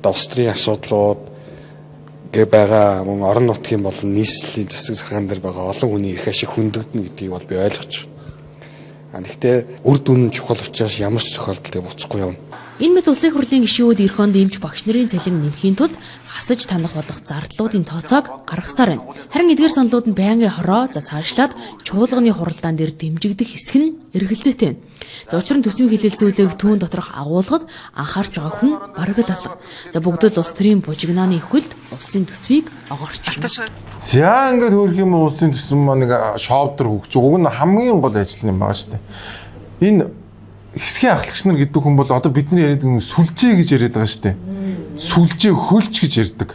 улстрын асуудлууд гэ байгаа мөн орон нутгийн болон нийслэлийн засаг захаан дээр байгаа олон хүний эрх ашиг хөндөгдөнө гэдгийг бол би ойлгож байна. Гэхдээ үр дүн нь чухал учраас ямар ч тохиолдолд буцахгүй явна. Энэ мэт улсын хурлын гишүүд эх онд эмч багш нарын цалин нэмэхийн тулд хасаж танах болох зардлуудын тооцоог гаргасаар байна. Харин эдгээр саналууд нь байнгын хороо за цаашлаад чуулганы хуралдаан дээр дэмжигдэх хэсэг нь эргэлзээтэй байна. За учир нь төсвийн хэлэлцүүлэг түүн доторх агуулгад анхаарч байгаа хүн бараг л алга. За бүгд л улс төрийн бужигнааны хөлд улсын төсвийг огоорч байна. За ингээд хөөх юм улсын төсөв маань нэг шоудер хөгж. Уг нь хамгийн гол ажил юм байгаа шүү дээ. Энэ хэсгийн ахлагч нар гэдэг хүн бол одоо бидний яриад байгаа сүлжээ гэж яриад байгаа шүү дээ. Сүлжээ хөлч гэж ярьдаг.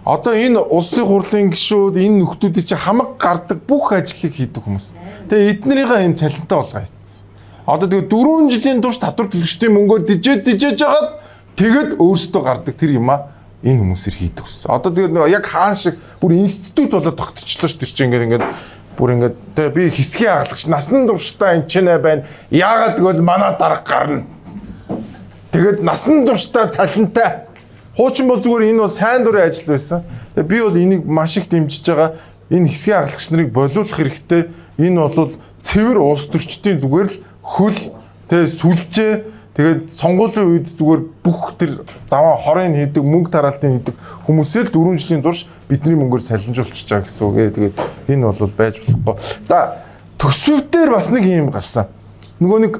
Одоо энэ улсын хурлын гишүүд энэ нөхдүүдийн чинь хамаг гардаг бүх ажлыг хийдэг хүмүүс. Тэгээ эднэрийнхээ энэ цалинтай болгоо хийсэн. Одоо тэгээ 4 жилийн турш татвар төлөгчдийн мөнгөөр дижээж хагаад тэгэд өөрсдөө гардаг тэр юм а энэ хүмүүсээр хийдэг гэсэн. Одоо тэгээ яг хаан шиг бүр институт болоод тогтчихлоо шүү дээ чинь ингээд бүр ингээд тэгээ би хэсгийн ахлагч насан туршдаа энэ ч нэ байна. Яагаад гэвэл манай дарга гарна. Тэгээд насан туршдаа цалинтай. Хуучин бол зүгээр энэ бол сайн дурын ажил байсан. Тэгээ би бол энийг маш их дэмжиж байгаа. Энэ хэсгийн ахлагч нарыг болиулах хэрэгтэй. Энэ бол цэвэр улс төрчдийн зүгээр л хөл тэгээ сүлжээ тэгээд сонгуулийн үед зүгээр бүх тэр заваа хорын хийдэг мөнгө тараалтын хийдэг хүмүүсээ л 4 жилийн турш бидний мөнгөөр салинжуулчихж байгаа гэсэн үг. Тэгээд энэ бол байж болохгүй. За төсөвдөр бас нэг юм гарсан. Нөгөө нэг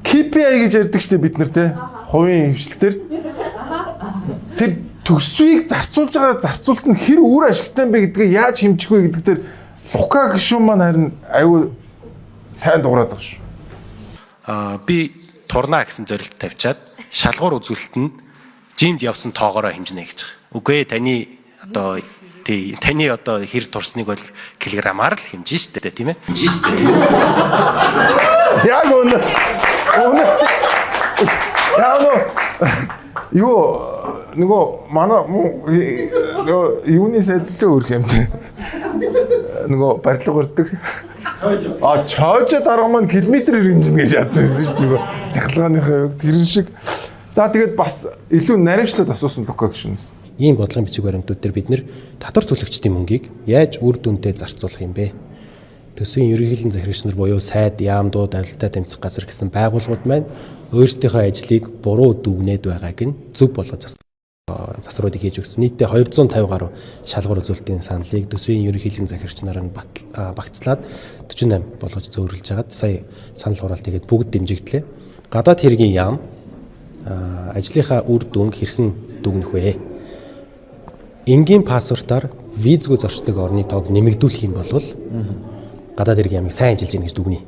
KPI гэж ярьдаг шүү дээ бид нар те хувийн хвшилтээр. Тэр төсвийг зарцуулж байгаа зарцуулт нь хэр үр ашигтай бэ гэдгээ яаж хэмжих вэ гэдэг дээр Лука гишүүн маань харин аюу сайн дуурайдаг шүү. Би турнаа гэсэн зорилт тавьчаад шалгуур үзүүлэлт нь жимд явсан тоогоороо хэмжинэ гэж байгаа. Үгүй ээ таны одоо хэр турсныг бол килограммаар л хэмжин шүү дээ тийм ээ. Яг үнэ. Юу нөгөө манай юуны сайдлаа өрх юм те. Нөгөө барилга өрдөг. Чойж дарга маань километрээр хэмжинэ гэж ядсан байсан шүү дээ нөгөө цахилгааныхаа хувьд тэрэн шиг. За тэгээд бас илүү наривчлаад асуусан Лука гişүнээс. Ийм бодлогын бичиг баримтууд дээр бид нэр татвар төлөгчдийн мөнгийг яаж үр дүнтэй зарцуулах юм бэ? Төсвийн ерөнхийлөгчийн захирагч нар буюу сайд, яамдууд, авилтаа тэмцэх газар гэсэн байгууллагууд маань өөрсдийнхөө ажлыг буруу дүгнээд байгааг нь зөв болгож засваруудыг хийж өгсөн. Нийтдээ 250 гаруй шалгуур үзүүлэлтийн саналыг төсвийн ерөнхийлөгчийн захирагч нар нь багцлаад 48 болгож зөөрүүлж хагаад сая санал хураалт хийгээд бүгд дэмжигдлээ. Гадаад хэргийн яам ажлынхаа үр дүнг хэрхэн дүгнэх вэ? Энгийн пассвортоор визгүй зорчдог орны тоог нэмэгдүүлэх юм бол гадаад иргэн ямиг сайн ажиллаж гин гэж дүгнэе.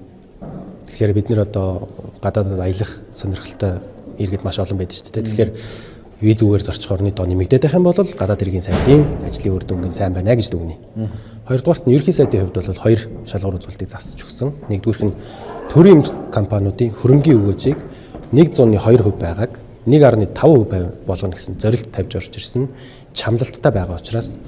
Тэгэхээр бид нэр одоо гадаадад аялах сонирхолтой иргэд маш олон байдаг шүү дээ. Тэгэхээр визүүгээр зорчих орны тоо нэмэгдээд байх юм бол гадаад иргэн сайдын ажлын үр дүнгийн сайн байна гэж дүгнэе. Хоёрдугаарт нь ерөнхий сайдын хувьд бол хоёр шалгуур үзүүлэлтийг засаж өгсөн. Нэгдүгüүрх нь төрийн эмч компаниудын хөрөнгийн өгөөжийг 102% байгааг 1.5% болгоно гэсэн зорилт тавьж орж ирсэн. Чамлалттай байгаа учраас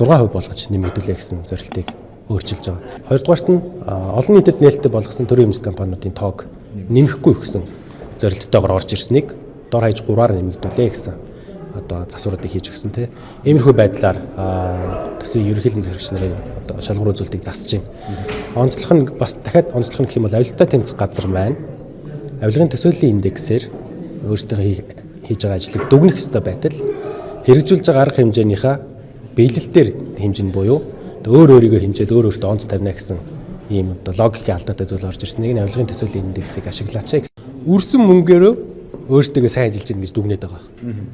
6% болгож нэмэгдүүлээ гэсэн зорилтыг өөрчилж байгаа. Хоёрдугаарт нь олон нийтэд нээлттэй болгосон төрийн эмч компаниудын тоог нэмэхгүй гэсэн зорилттойгоор орж ирснийг дор хаяж 3-аар нэмэгдүүлээ гэсэн одоо засваруудыг хийж өгсөн тийм. Иймэрхүү байдлаар төсөө ерөнхийлөн захирагч нарын одоо шалгуур үзүүлэлтийг засаж байна. Онцлог нь бас дахиад онцлог нь гэх юм бол авилтаа тэмцэх газар маань авилгын төсөөллийн индексээр өөрсдөө хийж байгаа ажлыг дүгнэх ёстой байтал хэрэгжүүлж байгаа арга хэмжээнийхээ биелэлтээр хэмжин буюу өөр өөрийгөө хэмжээд өөр өөртөө онц тавина гэсэн ийм одоо логикийн алдаатай зүйл орж ирсэн. Нэг нь авилгын төсөөлийн индексийг ашиглаач гэсэн. Үрсэн мөнгөөрөө өөрсдөө сайн ажиллаж гин гэж дүгнээд байгаа.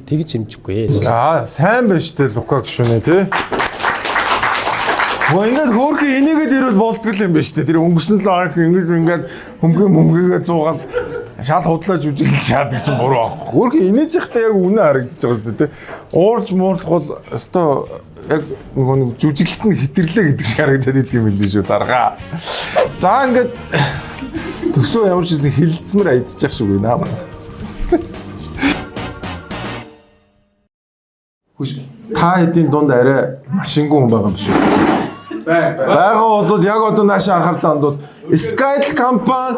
Тэгж хэмжихгүй. За сайн байна шүү дээ Лука гişүнэ тий. Ингээд хөөрхөн энийгээд ирвэл болдгол юм байна шүү дээ. Тэр өнгөрсөн 7 хоног ингээд хөмгөө зуугаад шал худлаж үжиглэж шаадаг чинь буруу аахгүй. Хөөрхөн инээж явахдаа яг үнэ харагдаж байгаа шүү дээ тий. Уурж муурлах бол өстой яг нэг жүжиглэлт нь хитэрлээ гэдэг шиг харагдаад идэв юм л шүү дарга. За ингээд төсөө ямар ч юм хилцмэр айдчих шиг байна. Та хэдийн дунд арай машингүй хүн байгаа юм биш үү? Байгаа бол яг одоо наашаа анхаарлаа хандвал Skytel компани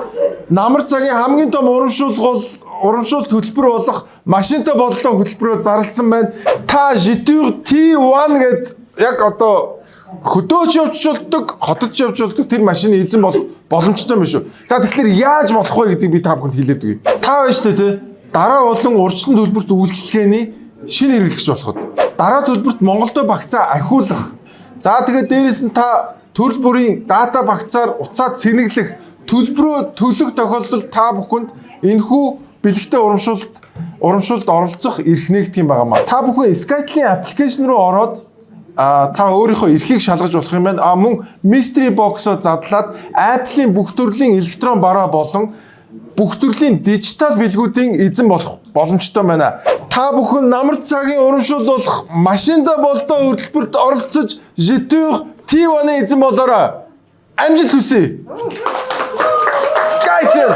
намар цагийн хамгийн том урамшуулалт хөтөлбөр болох машинтай бололтой хөтөлбөрөөр зарласан байна. Та Jetour T1 гэд яг одоо хөдөөж явуулдаг, хотод явуулдаг тэр машины эзэн болох боломжтой юм шүү. За тэгэхээр яаж болох вэ гэдгийг би та бүхэнд хэлээд өгье. Та байна шүү дээ. Дараа болон урьдчилан төлбөрт үйлчлэгээний шинэ хэрэглэгч болоход дараа төлбөрт Монголдо багцаа ахиулах. За тэгээд дээрэс нь та төрөл бүрийн дата багцаар уцаад сэнэглэх төлбөрөө төлөх тохиолдолд та бүхэнд энэхүү бэлэгтэй урамшуулалт оролцох эрх нэгдэх юм байнамаа. Та бүхэн Skytel-ийн аппликейшн руу ороод та өөрийнхөө эрхийг шалгаж болох юм байна. Мөн Mystery Box-оо задлаад Apple-ийн бүх төрлийн электрон бараа болон бүх төрлийн дижитал бэлгүүдийн эзэн болох боломжтой байна. Та бүхэн намар цагийн урамшуулах машинда болдоо хөтөлбөрт оролцож Jetour T1-ийн эзэн болоорой. Амжилт хүсье. Skytel.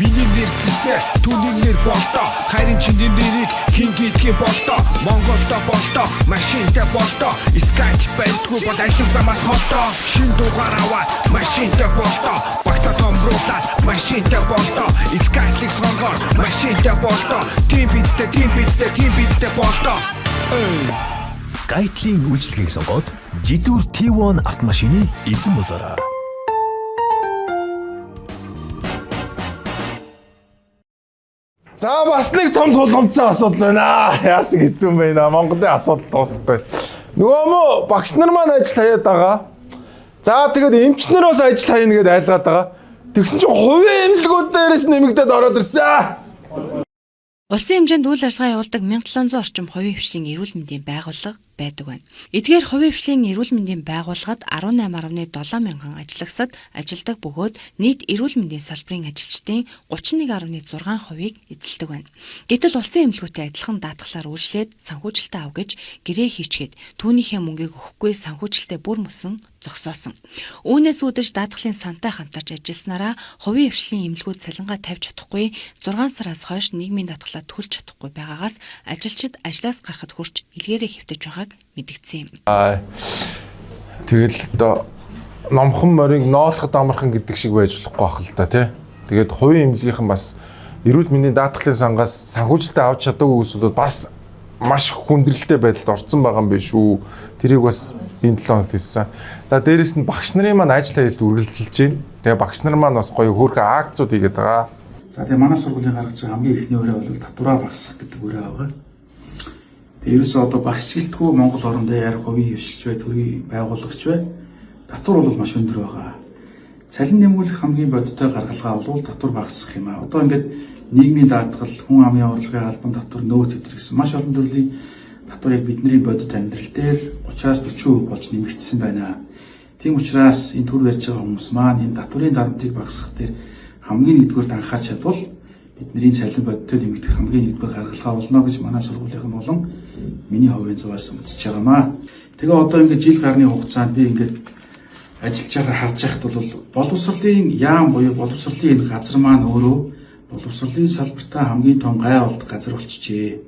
Миний нэр цэцээ, түүний нэр болтоо. Харин чиний нэрийг хин гэдгийг болтоо. Монголдо болтоо, машинтай болтоо. Skytel байдгүй бол ахим замаас холтоо. Шин дугаар аваад машинтай болтоо. Багцаа томруулаад машинтай болтоо. Skytel-ийг сонгоод машинтай болтоо. Team бицтэй болтоо. Skytel-ийн үйлчлэгийг сонгоод Jetour T1 автомашины эзэн болоорой. За бас нэг том тулгамдсан асуудал байна. Яасан хэцүү юм байна. Монголын асуудал дуусахгүй. Нөгөө мө багш нар маань ажил хаяад байгаа. За тэгээд эмчнэр бас ажил хаяна гэдээ айлгаад байгаа. Тэгсэн чинь хувийн эмнэлгүүд дээрээс нэмэгдээд ороод ирсэн. Улсын хэмжээнд үйл ажиллагаа явуулдаг 1700 орчим хувийн хвшлийн эрүүл мэндийн байгууллага байдаг байна. Эдгээр хувийн хвшлийн эрүүл мэндийн байгууллагад 18.7 мянган ажиллагсад ажилдаг бөгөөд нийт эрүүл мэндийн салбарын ажилчдын 31.6%-ийг эзэлдэг байна. Гэтэл улсын эмнэлгүүтэй адилхан даатгалаар үйлчлээд санхүүжилтээ ав гэж гэрээ хийчгээд түүнийхээ мөнгийг өгөхгүй санхүүжилтээ бүр мөсөн зогсоосон. Үүнээс үүдэж даатгалын сантай хамтарч ажилласнараа хувийн хвшлийн эмнэлгүүд цалингаа тавьж чадахгүй 6 сараас хойш нийгмийн даатгалаа төлж чадахгүй байгаагаас ажилчид ажлаас гарахад хүрч илгээрээ хэвтэж байгааг мэдгдсэн юм. Тэгэл одоо номхон морийг ноолоход амархан гэдэг шиг байж болохгүй байх л да тий. Тэгээд хувийн эмнэлгийнхэн бас эрүүл мэндийн даатгалын сангаас санхүүжилтээ авч чадаагүй хүмүүсүүд бас маш хүндрэлтэй байдалд орсон байгаа юм биш үү. Тэрийг бас энэ 7 хоногт хэлсэн. За дээрэс нь багш нарын маань ажил хаялт үргэлжилж байна. Тэгээ багш нар маань бас гоё хөөрхөн акцууд хийгээд байгаа. За тэгээ манай сургуулийн гаргаж байгаа хамгийн ихний өрөө бол татвараа багасгах гэдэг өрөө байгаа. Тэгээ ерөөсөө одоо багшилтгүй Монгол орондоо ярих хувийн хвшилч бай, төрийн байгууллагч бай. Татвар бол маш өндөр байгаа. цалин нэмүүлэх хамгийн бодиттой гаргалгаа бол татвар багасгах юм а. Одоо ингээд нийгмийн даатгал, хүн амын орлогын албан татвар, нөөц тэтэр гэсэн маш олон төрлийн татварыг бидний бодит амьдрал дээр 30-40% болж нэмэгдсэн байна. Тийм учраас энэ төр барьж байгаа хүмүүс маань энэ татварын дарамтыг багасгах дээр хамгийн нэгдүгээр анхаарч чадвал бидний цалин бодиттой нэмэгдэх хамгийн нэгдүгээр гаргалгаа болно гэж манай сургуулийн болон миний хувийн зураас үзэж байгаамаа. Тэгээ одоо ингээд жил гарны хугацаанд би ингээд ажиллаж байгаа харж байхад бол боловсролын яам буюу боловсролын энэ газар маань өөрөө боловсролын салбартаа хамгийн том гай болт газар болчихжээ.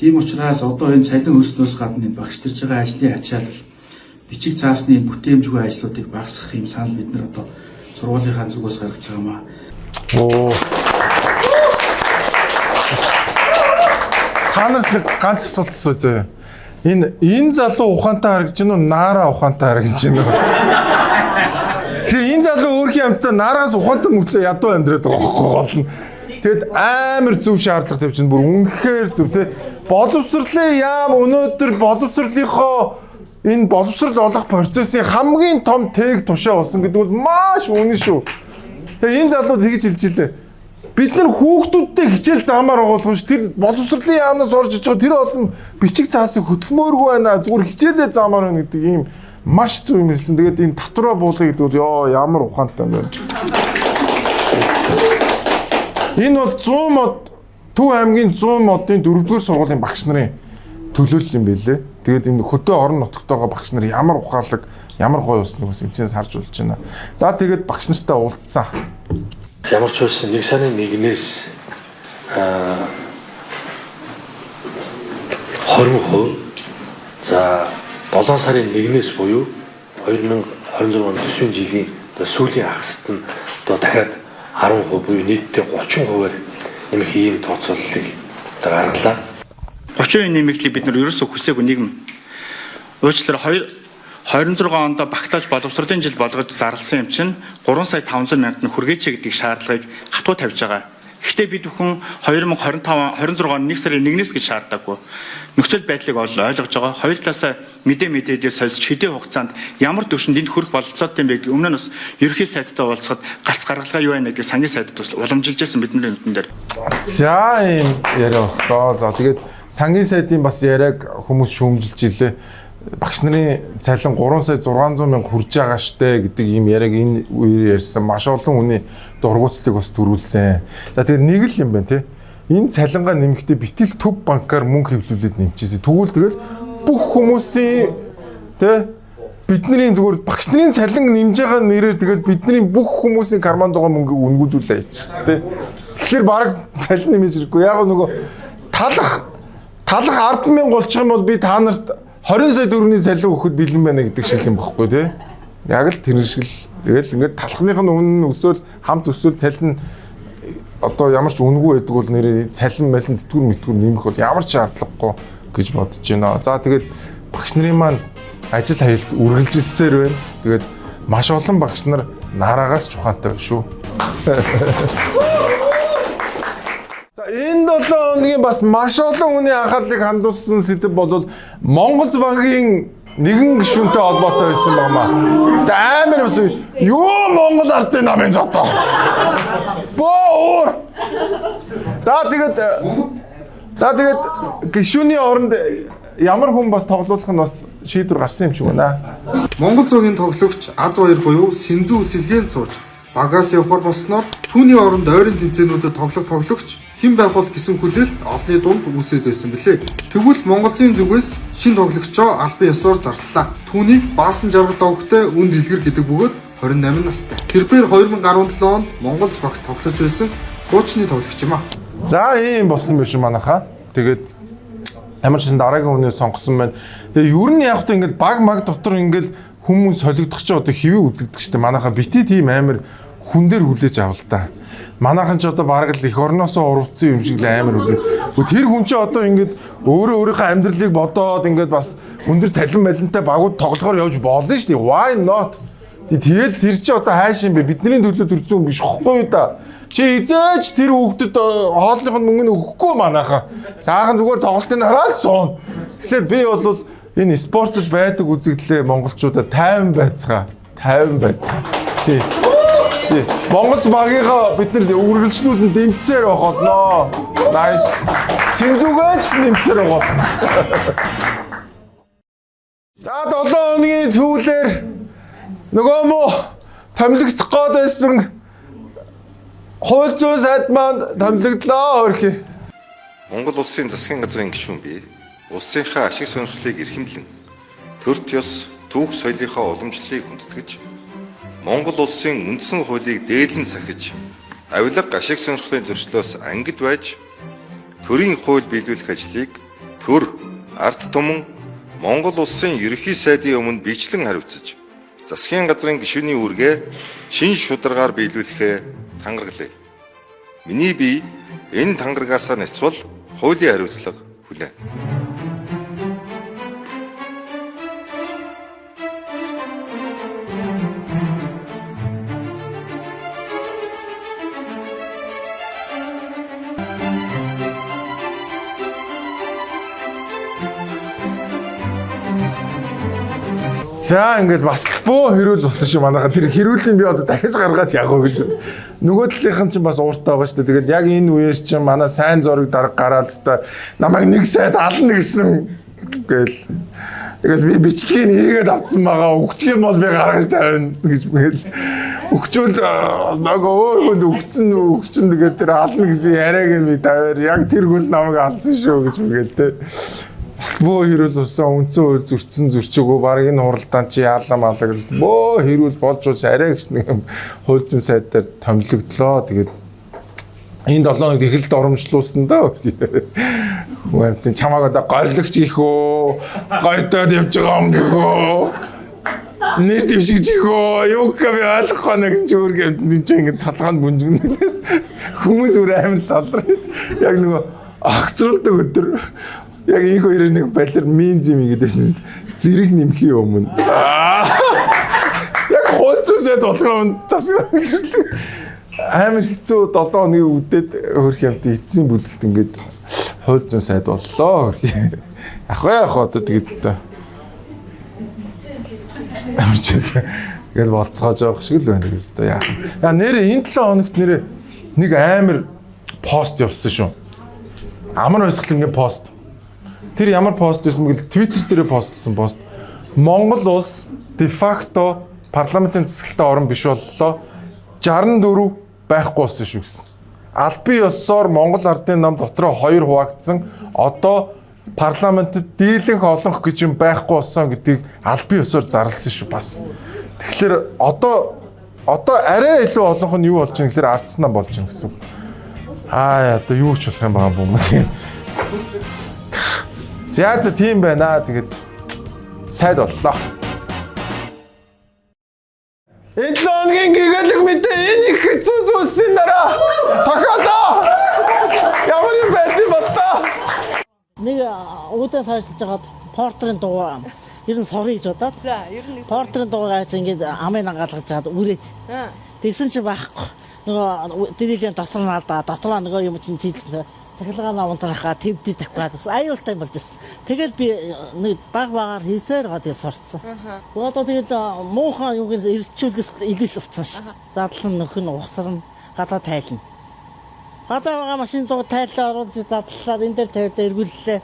Тийм учраас одоо энэ цалин өснөөс гадна энэ багшлж байгаа ажлын ачаалал бичиг цаасны бүтээмжгүй ажлуудыг багасгах юм санал бид нар одоо сургуулийнхаа зүгээс гаргаж байгаамаа. Ханаас нэг ганц асуулт асууя. Энэ залуу ухаантай харагдаж байна уу? Наара ухаантай харагдаж байна уу? Тэгээ энэ залуу өөрхийн амтаа наараас ухаантай мөртлөө ядуу амьдраад байгаа байхгүй гол нь. Тэгэд амар зөв шаардлага тавьчихна. Бүр үнэхээр зөв те. Боловсролын яам өнөөдөр боловсролынхоо энэ боловсрол олох процессын хамгийн том тэг тушаа болсон гэдэг бол маш үнэн шүү. Тэгээ энэ залуу тэгж хэлж илээ. Бид нар хүүхдүүдтэй хичээл заамаар байгуулах ш. Тэр боловсролын яамнаас орж иж байгаа тэр олон бичиг цаасыг хөдөлмөөргүй байна. Зүгээр хичээлээ заамаар байна гэдэг ийм маш зөв юм хэлсэн. Тэгээд энэ татвараа буулгая гэдэг бол ёо ямар ухаантай юм бэ. Энэ бол 100 мод Төв аймгийн 100 модын 4-р сургуулийн багш нарын төлөөлөл юм байлээ. Тэгээд энэ хөдөө орон нутгатойгоо багш нар ямар ухаалаг, ямар гоё усныг бас эмчнээс харж болж байна. За тэгээд багш нартай уулзсан. Ямар ч байсан нэг сарын 1-ээс 20%. За 7 сарын 1-ээс буюу 2026 оны төсвийн жилийн сүүлийн хагасд нь одоо дахиад 10% буюу нийтдээ 30%-аар нэмэх ийм тооцооллыг гаргалаа. 30% нэмэгдлийг бид нар ерөөсөө хүсээгүй нийгэм. Уучлаарай 26 онд багтааж боловсролын жил болгож зарласан юм чинь 3 сая 500 мянгад нь хүргээч гэдэг шаардлагыг хатуу тавьж байгаа. Гэхдээ бид бүхэн 26 оны 1 сарын 1-ээс гэж шаарддаггүй. Нөхцөл байдлыг ойлгож байгаа. Хоёр талаасаа мэдээ сольж хэдийн хугацаанд ямар төвшөнд энд хүрэх бололцоотой юм бэ гэдэг өмнө нь бас ерөнхий сайдтай уулзахад гарц гаргалгаа юу байна гэдгийг сангийн сайдад уламжилж байсан бидний нүдэн дээр. За ийм яриа болсоо. За тэгээд сангийн сайдын бас яриаг хүмүүс шүүмжилж илээ. Багш нарын цалин 3 сая 600 мянга хүрж байгаа штэ гэдэг ийм яриаг энэ үеэр ярьсан. Маш олон хүний дургуутслыг бас төрүүлсэн. За тэгээд нэг л юм байна тий. Энэ цалингаа нэмэхдээ битэл төв банкар мөнгө хэвлүүлээд нэмчихсэн. Тэгвэл тэгэл бүх хүмүүсийн тий бидний зүгээр багш нарын цалин нэмж байгаа нэрээр тэгэл бидний бүх хүмүүсийн карманд байгаа мөнгөийг үнгүүдүүлээ яачих тий. Тэгэхээр баг цалин нэмэж ирэхгүй. Яг нөгөө талах 10,000 болчих юм бол би та нарт 20 сая төгрөгийн цалин өгөхөд бэлэн байна гэдэг шиг юм багхгүй тий. Яг л тэр шиг л тэгэл ингээд талхных нь үнэн өсөөл хамт өсөөл цалин одоо ямар ч үнэгүй байдаг бол нэрээ цалин малин тэтгэр мэтгүр нэмэх бол ямар ч шаардлагагүй гэж бодож байна. За тэгээд багш нарын маань ажил хаялт үргэлжилсээр байна. Тэгээд маш олон багш нар нараагаас ч ухаантай байна шүү. За энэ 7 хоногийн бас маш олон хүний анхаарлыг хандуулсан сэдэв бол Монгол банкын нэгэн гишүүнтэй холбоотой байсан багмаа. Тэст амар бас юу Монгол ардын намын зото. Боор. За тэгээд гишүүний оронд ямар хүн бас тоглуулах нь бас шийдвэр гарсан юм шиг байна. Монгол зоогийн тоглогч Аз Баяр буюу Синзүү Сэлгэн цууж багаас явахаар болсноор түүний оронд ойрын тэмцээнүүдэд тоглогч хэн байх бол гэсэн хүлээлт олонний дунд үүсээд байсан билээ. Тэгвэл Монголын зүгээс шин тоглогчоо албан ёсоор зарлалаа. Түүнийг Баасан жаргал овогтой үн дэлгэр гэдэг бөгөөд 28 настай. Тэрээр 2017 онд Монгол багт тоглож байсан хуучны тоглогч юм а. За ийм болсон биш манайхаа. Тэгээд ямар ч гэсэн дараагийн хүнээ сонгосон байна. Тэгээ ер нь яг хөтэ ингээл баг маг дотор ингээл хүмүүс солигдох ч одоо хэвээ үзэгдэж штэ. Манайхаа бити тийм амар хүн дээр хүлээж авал та. Манайхан ч одоо бараг л эх орноосоо урвцсан юм шиг л амар үгүй. Тэр хүн чи одоо ингээд өөрийнхөө амьдралыг бодоод ингээд бас өндөр цалин малинтай багууд тоглохоор явж болно шүү дээ. Why not? Тэгэл тэр чи одоо хайш юм бэ? Бидний төлөө төрсөн хүн биш хэвгүй да. Чи эзэж тэр хүүхдэд хоолных нь мөнгө өгөхгүй манайхаа. Цаахан зүгээр тоглолтын араас суун. Тэгэхээр би бол энэ спортод байдаг үзэгдлээ монголчуудад 50 байцгаа. 50 байцгаа. Тий. Монголч багийнхаа бид нар үргэлжлүүлэн дэмжсээр байх болно. Nice. Сэнзүүгөөч дэмжсээр байгаа. За 7 хоногийн сүүлээр нөгөө мó томилогдох гээд байсан хууль зүйн сайд маань томилогдлоо хөрхий. Монгол улсын засгийн газрын гишүүн бий улсынхаа ашиг сонирхлыг эрхэмлэн төрт ёс түүх соёлынхаа уламжлалыг хүндэтгэж Монгол улсын үндсэн хуулийг дээдлэн сахиж авилга ашиг сонирхлын зөрчлөөс ангид байж төрийн хууль биелүүлэх ажлыг төр ард түмэн Монгол улсын ерөнхий сайдын өмнө бичлэн хариуцаж засгийн газрын гишүүний үүргээ шин шударгаар биелүүлэхээ тангараглая. Миний бие энэ тангарагаас нэцвэл хуулийн хариуцлага хүлээн. За ингээд бас бөө хэрүүл болсон шүү манайха. Тэр хэрүүлийг би одоо дахиж гаргаад явах уу гэж. Нөгөө талынхан ч бас ууртай байгаа шүү дээ. Тэгэл яг энэ үеэр чинь манай сайн зураг дарга гараад та намайг нэг сайд ална гэсэн гээл. Тэгэл би бичлэгийг хийгээд авцсан байгаа. Өгчих юм бол би гаргаж тавина гэж гээл. Өгчөөл нөгөө өөр хүнд өгчөн тэгээд тэр ална гэсэн яриаг нь би тавиар яг тэр хүн намайг алсан шүү гэж гээл те. Бас бөө хэрүүл болсон үндсэн хууль зөрчсөн зөрчөөгөө баг энэ хуралдаан чи яалаа маалаа гэж бөө хэрүүл болж арай гэж нэг юм хууль зүйн сайд дээр томилогдлоо. Тэгээд энэ 7 хоног эхэлд оромжлуулсан даа. Хүн чамааг одоо горлогч их үү? Гойдоод явж байгаа юм гэхөө. Нэр дэвшигч их үү? Юу гэв ойлгохгүй нэг ч өөр гэмтэн чи ингэ толгойд бүнжгэнээс хүмүүс өөр амар талраа. Яг нөгөө агцруулдаг өдөр яг энэ хоёрын нэг балер мин зим гэдэг зэрэг нэмхийн өмнө. Яг хуулцсаад болгоом тасгал. Амар хэцүү 7 хоногийн үдээд хөрх юмд эцсийн бүлэгт ингээд хууль зүйн сайд боллоо. Ах одоо тэгээд одоо амарчээс ингээд болцоож байгаа шиг л байна гэж одоо яах. Яа нэр энэ 7 хоногт нэр нэг амар пост явсан шүү. Амар баясгалангийн пост. Тэр ямар пост байсан бэ гэвэл Twitter дээр постлсон пост. Монгол улс де факто парламентын засаглалтын орн биш боллоо. 64 байхгүй болсон шүү гэсэн. Албан ёсоор Монгол ардын нам дотроо 2 хуваагдсан. Одоо парламентд дийлэнх олонх гэж юм байхгүй болсон гэдгийг албан ёсоор зарласан шүү бас. Тэгэхээр одоо арай илүү олонх нь юу болж байгаа гэхээр ардснаа болж байгаа гэсэн. Одоо юу ч болох юм байгаа юм бэ? За тийм байна. Тэгээд сайд боллоо. Энэ 7 хоногийн гэгээлэг мэдээ энэ их хэцүү зүйлсийн дараа тохиолдоо. Ямар юм байд юм бол та? Нэг үүдэн сайжлж хагаад портрын дугаа ер нь сорё гэж бодоод. За ер нь портрын дугаагаас ингээд амын ангаалгаж чад үрээд. Тэгсэн чи байхгүй. Нөгөө дэрийлийн дослоо надаа дотроо нөгөө юм чинь зээлсэн. Цахилгаан унтрахаа твдэж тавхаад аюултай болж ирсэн. Тэгэл би нэг багаар хийсээр гоо тэгээ сурцсан. Одоо тэгэл муухан юуг ирчүүлээс илүү л болсон шүү дээ. Задлан нөхөн угсарна, гадаа тайлна. Гадаа байгаа машин дуу тайлаа оруулж задлаад энэ дээр тавиад эргүүллээ.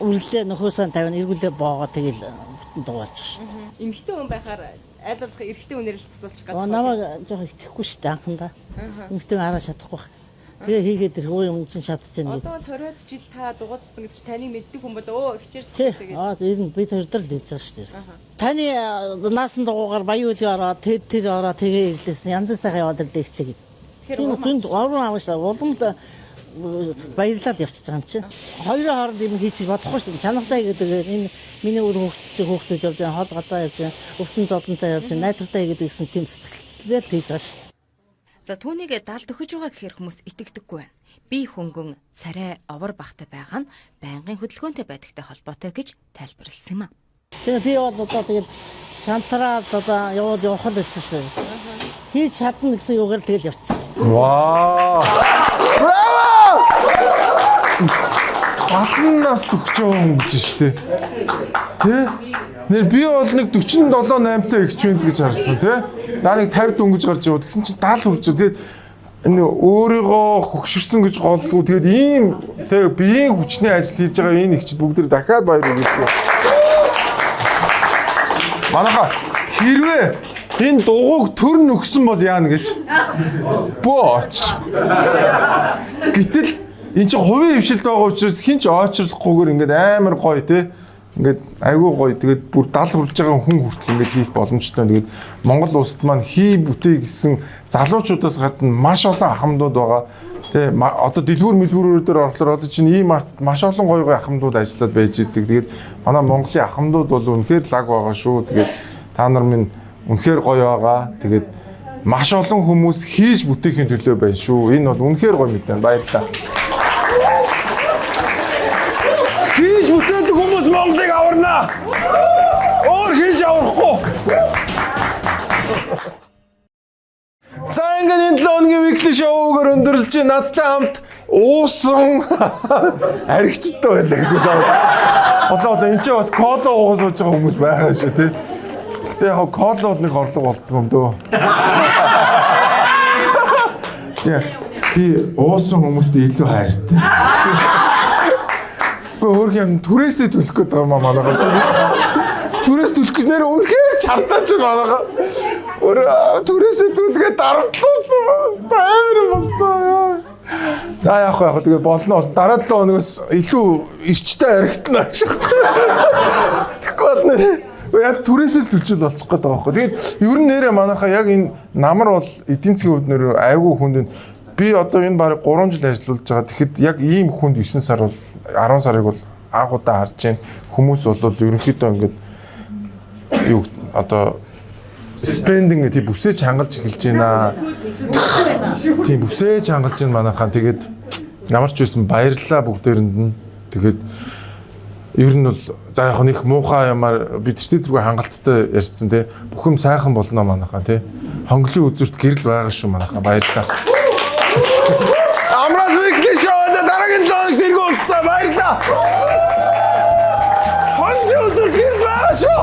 Үрлээ нөхөөсөө тавина эргүүлээ боогоо тэгэл бүтэн дугаалж шүү дээ. Эмхтэн хүн байхаар айлуулах эрэгтэй хүнээр л засуулчих гэдэг. Намайг жоохон итгэхгүй шүү дээ анхандаа. Эмхтэн араа чадахгүй. Тэгээ хийгээд тэр хөө юм чинь шатчихна. Одоо бол 20-од жил та дугуйцсан гэж таныг мэддэг хүн бол хичээрсэн тэгээд. Тэр нь бид хоёр л хийж байгаа шүү дээ. Таны наасан дугуугаар баян үлгээ ороод тэр ороод тэгээ ирлээсэн. Янз сайхан яваад ирлээ хичээ гэж. Тэгэхээр түнд орон аваашаа уламд баярлаад явчихж байгаа юм чинь. Хоёрын хооронд юм хийчих бодохгүй шүү дээ. Чанартай гэдэг энэ миний өөр хүүхдүүд явж байгаа, хоол гадаа явж байгаа, өвчин зодонтой явж байгаа, найдвартай гэдэг гэсэн тийм сэтгэлээр л хийж байгаа шүү дээ. За түүнийг далд өгөж байгаа гэхээр хүмүүс итгэдэггүй байна. Би хөнгөн царай овор багтай байгаа нь байнгын хөдөлгөөнтэй байдагтай холбоотой гэж тайлбарласан юм а. Тэгээ би бол одоо тэгэл шантраад одоо явах л байсан шүү дээ. Хийж чадна гэсэн юугаар тэгэл явчихсан шүү дээ. Вау! Браво! Балнаас төгч байгаа юм гэж шүү дээ. Тэ? Нэр би бол нэг 47 8-тай ихч байна гэж харсан тий. За нэг 50 дөнгөж гарч яваа. Тэгсэн чинь 70 хүрч. Тэгээд энэ өөрийгөө хөгшөрсөн гэж голгүй. Тэгээд ийм тий биеийн хүчний ажил хийж байгаа энэ ихчд бүгд дахиад баяр хүргэе. Манайха хэрвээ энэ дугуйг төр нөхсөн бол яана гэж бооч. Гэтэл энэ чинь хувийн хвшилт байгаа учраас хинч очрлохгүйгээр ингээд амар гоё тий. Ингээд айгүй гоё. Тэгээд бүр 70 хүрж байгаа хүн хүртэл ингээд хийх боломжтой. Тэгээд Монгол улсад маань хий бүтээ гэсэн залуучуудаас гадна маш олон ахмадууд байгаа. Тэ одоо дэлгүүр мэлгүүрүүд дээр орохлоор одоо чинь ийм артд маш олон гоё гоё ахмадууд ажиллаад байж идэг. Тэгээд манай Монголын ахмадууд бол үнэхээр лаг байгаа шүү. Тэгээд та нар минь үнэхээр гоё байгаа. Тэгээд маш олон хүмүүс хийж бүтээхийн төлөө байна шүү. Энэ бол үнэхээр гоё мэт байна. Баярлалаа. Хийж бүтээдэг хүмүүс Монголыг аварна. Өөр хийж аврахгүй. За ингээд энэ 7 хоногийн weekly show-гээр өндөрлж надтай хамт уусан аригчтай байлаа. Бодлоо энэ ч бас кола уугаа сууж байгаа хүмүүс байгаа шүү тий. Гэтэ яг кола бол нэг орлого болдгоо юм дөө. Яа би уусан хүмүүст илүү хайртай. Өөр юм түрээсээ төлөх гээд байгаа маа манайгаа. Түрээс төлөх гэж нэр үнэхээр чартаач манайгаа. Түрээсээ төлгээд дарамтлуулсан. Амар болсон. За яах вэ? Тэгээ болно. Дараа 7 хоногоос илүү эрчтэй харагдана шах. Тэгэхгүй бол яг түрээсээ төлчөл болчих гээд байгаа байхгүй. Тэгээд ер нь нэрээ манайхаа яг энэ намар бол эдийн засгийн хувьд нэр айгүй хүнд. Би одоо энэ баг 3 жил ажиллаж байгаа. Тэгэхэд яг ийм хүнд 9 сар бол 10 сарыг бол анхудаа харж байна. Хүмүүс бол ерөнхийдөө ингээд юу одоо спендинг гэдэг бүсэж хангалж эхэлж байна. Тийм бүсэж хангалж байна манайхаа. Тэгээд ямарч байсан баярлалаа бүгдээрэнд нь. Тэгээд ер нь бол за яг нэг муухай юмар бид тэртээ хангалттай ярьсан тий. Бүх юм сайхан болно манайхаа тий. Хонглын үзүүрт гэрэл байгаа шүү манайхаа. Баярлалаа. Амраз weekly show-д дараагийн 7 хоног зэрэг уулзсан баярлалаа. Хонглын үзүүрт гэрэл байгаа шүү.